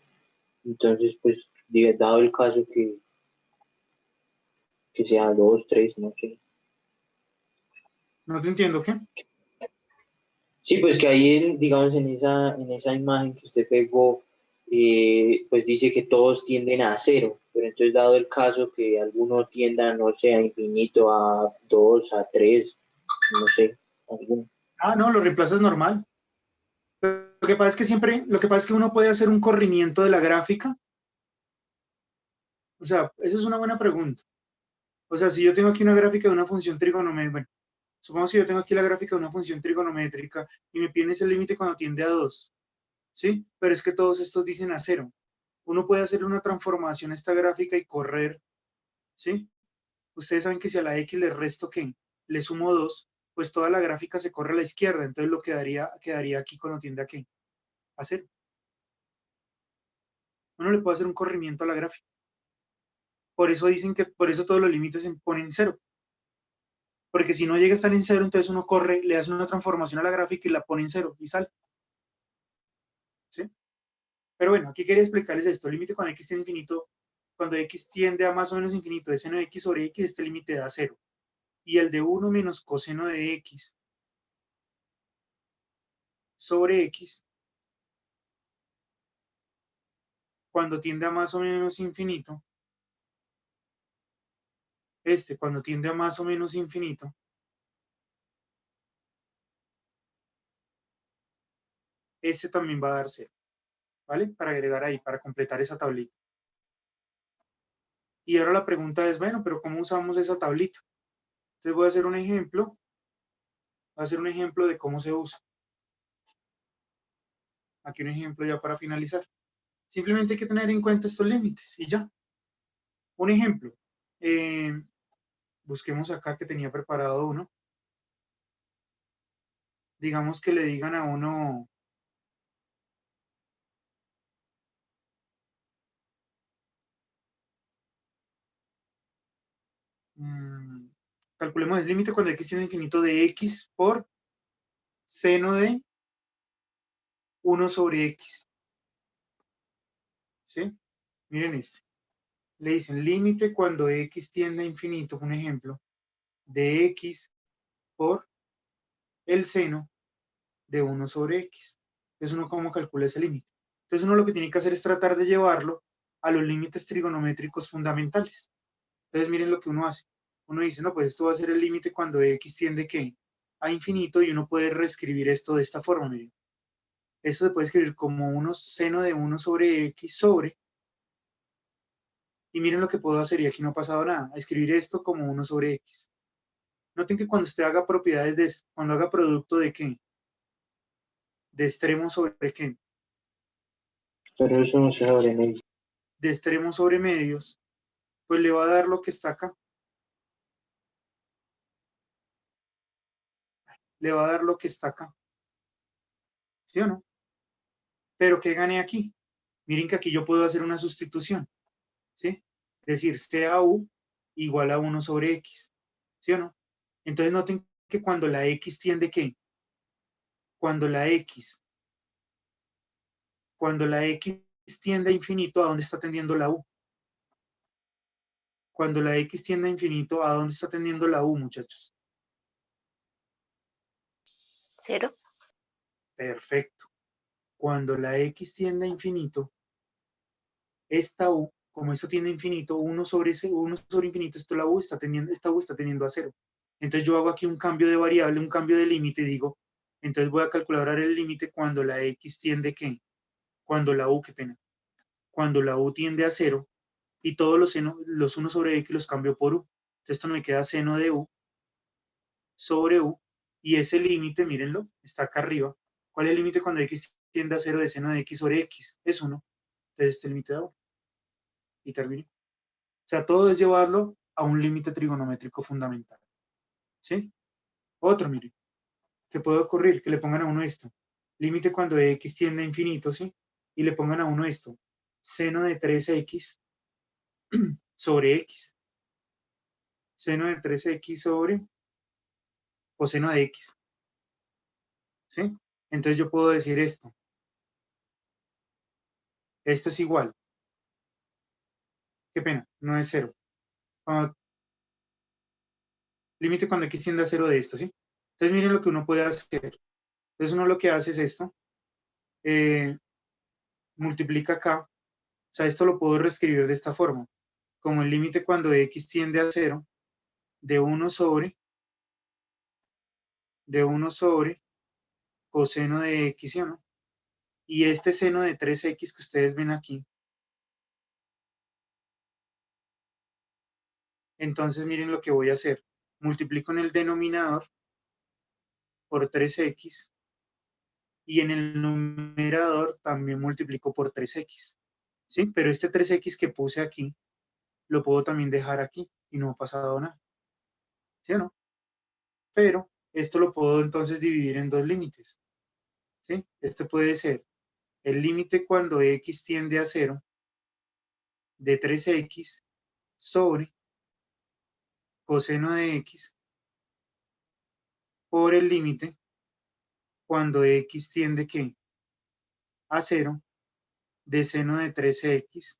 Entonces, pues, dado el caso que sea 2, 3, no sé. No te entiendo, ¿qué? Sí, pues que ahí, digamos, en esa imagen que usted pegó, pues dice que todos tienden a cero, pero entonces dado el caso que alguno tienda, no sé, a infinito, a 2, a 3, no sé, alguno. Ah, no, lo reemplazas normal. Lo que pasa es que uno puede hacer un corrimiento de la gráfica. O sea, esa es una buena pregunta. O sea, si yo tengo aquí una gráfica de una función trigonométrica, bueno, supongamos que yo tengo aquí la gráfica de una función trigonométrica y me piden ese límite cuando tiende a 2, ¿sí? Pero es que todos estos dicen a 0. Uno puede hacer una transformación a esta gráfica y correr, ¿sí? Ustedes saben que si a la X le resto, ¿qué? Le sumo 2, pues toda la gráfica se corre a la izquierda, entonces lo quedaría aquí cuando tiende a ¿qué? A 0. Uno le puede hacer un corrimiento a la gráfica. Por eso dicen que, por eso todos los límites se ponen 0. Porque si no llega a estar en 0, entonces uno corre, le hace una transformación a la gráfica y la pone en 0 y sale. ¿Sí? Pero bueno, aquí quería explicarles esto. El límite cuando x tiende a infinito, cuando x tiende a más o menos infinito de seno de x sobre x, este límite da 0. Y el de 1 menos coseno de x sobre x, cuando tiende a más o menos infinito, cuando tiende a más o menos infinito, este también va a dar 0. ¿Vale? Para agregar ahí, para completar esa tablita. Y ahora la pregunta es, bueno, pero ¿cómo usamos esa tablita? Entonces voy a hacer un ejemplo. Voy a hacer un ejemplo de cómo se usa. Aquí un ejemplo ya para finalizar. Simplemente hay que tener en cuenta estos límites y ya. Un ejemplo. Busquemos acá que tenía preparado uno. Digamos que le digan a uno... calculemos el límite cuando x tiene infinito de x por seno de 1 sobre x. ¿Sí? Miren este. Le dicen límite cuando x tiende a infinito, un ejemplo, de x por el seno de 1 sobre x. Entonces uno cómo calcula ese límite. Entonces uno lo que tiene que hacer es tratar de llevarlo a los límites trigonométricos fundamentales. Entonces miren lo que uno hace. Uno dice, no, pues esto va a ser el límite cuando x tiende ¿qué? A infinito y uno puede reescribir esto de esta forma. Miren. Esto se puede escribir como seno de 1 sobre x sobre, y miren lo que puedo hacer, y aquí no ha pasado nada, escribir esto como 1 sobre x. Noten que cuando usted haga propiedades cuando haga producto de ¿qué? De extremos sobre ¿qué? Pero eso no se sobre medio. De extremos sobre medios, pues le va a dar lo que está acá. Le va a dar lo que está acá. ¿Sí o no? Pero ¿qué gané aquí? Miren que aquí yo puedo hacer una sustitución. ¿Sí? decir CAU igual a 1 sobre X, ¿sí o no? Entonces noten que cuando la X tiende ¿qué? Cuando la X tiende a infinito, ¿a dónde está tendiendo la U? Cuando la X tiende a infinito, ¿a dónde está tendiendo la U, muchachos? 0. Perfecto. Cuando la X tiende a infinito, esta U, como esto tiende a infinito, 1 sobre infinito, esta U está tendiendo a 0. Entonces yo hago aquí un cambio de variable, un cambio de límite, digo, entonces voy a calcular ahora el límite cuando la X tiende ¿qué? Cuando la U, qué pena. Cuando la U tiende a 0 y todos los 1 sobre X los cambio por U. Entonces esto me queda seno de U sobre U y ese límite, mírenlo, está acá arriba. ¿Cuál es el límite cuando X tiende a 0 de seno de X sobre X? Es 1. Entonces este límite da 1. Y termino. O sea, todo es llevarlo a un límite trigonométrico fundamental. ¿Sí? Otro, miren. ¿Qué puede ocurrir? Que le pongan a uno esto. Límite cuando X tiende a infinito, ¿sí? Y le pongan a uno esto. Seno de 3X sobre X. Seno de 3X sobre coseno de X. ¿Sí? Entonces yo puedo decir esto. Esto es igual. Qué pena, no es 0. Límite cuando X tiende a 0 de esto, ¿sí? Entonces miren lo que uno puede hacer. Entonces uno lo que hace es esto. Multiplica acá. O sea, esto lo puedo reescribir de esta forma. Como el límite cuando X tiende a 0 de 1 sobre coseno de X, ¿sí o no? Y este seno de 3X que ustedes ven aquí. Entonces miren lo que voy a hacer. Multiplico en el denominador por 3X y en el numerador también multiplico por 3X. ¿Sí? Pero este 3X que puse aquí, lo puedo también dejar aquí y no ha pasado nada. ¿Sí o no? Pero esto lo puedo entonces dividir en dos límites. ¿Sí? Este puede ser el límite cuando X tiende a 0 de 3X sobre coseno de X por el límite cuando X tiende ¿qué? A 0 de seno de 13X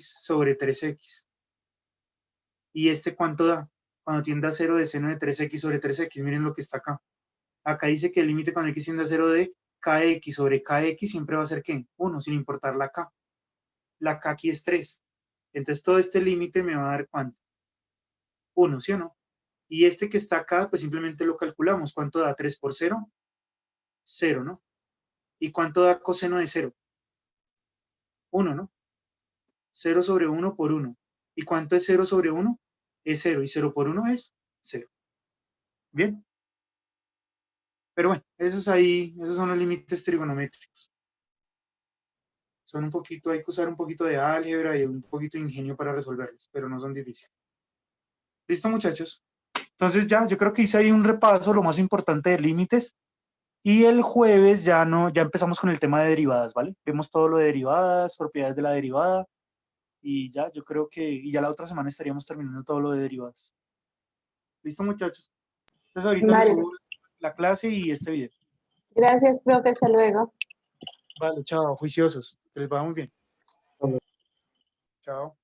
sobre 3X. ¿Y este cuánto da? Cuando tiende a 0 de seno de 3X sobre 3X, miren lo que está acá. Acá dice que el límite cuando X tiende a 0 de KX sobre KX siempre va a ser ¿qué? 1, sin importar la K. La K aquí es 3. Entonces todo este límite me va a dar ¿cuánto? 1, ¿sí o no? Y este que está acá, pues simplemente lo calculamos. ¿Cuánto da 3 por 0? 0, ¿no? ¿Y cuánto da coseno de 0? 1, ¿no? 0 sobre 1 por 1. ¿Y cuánto es 0 sobre 1? Es 0. Y 0 por 1 es 0. Bien. Pero bueno, esos son los límites trigonométricos. Son un poquito, hay que usar un poquito de álgebra y un poquito de ingenio para resolverlos, pero no son difíciles. ¿Listo, muchachos? Entonces ya, yo creo que hice ahí un repaso, lo más importante de límites. Y el jueves ya empezamos con el tema de derivadas, ¿vale? Vemos todo lo de derivadas, propiedades de la derivada. Y ya, yo creo que, y ya la otra semana estaríamos terminando todo lo de derivadas. ¿Listo, muchachos? Entonces ahorita les Vale. subo la clase y este video. Gracias, profe. Hasta luego. Vale, chao, juiciosos. Que les va muy bien. Chao.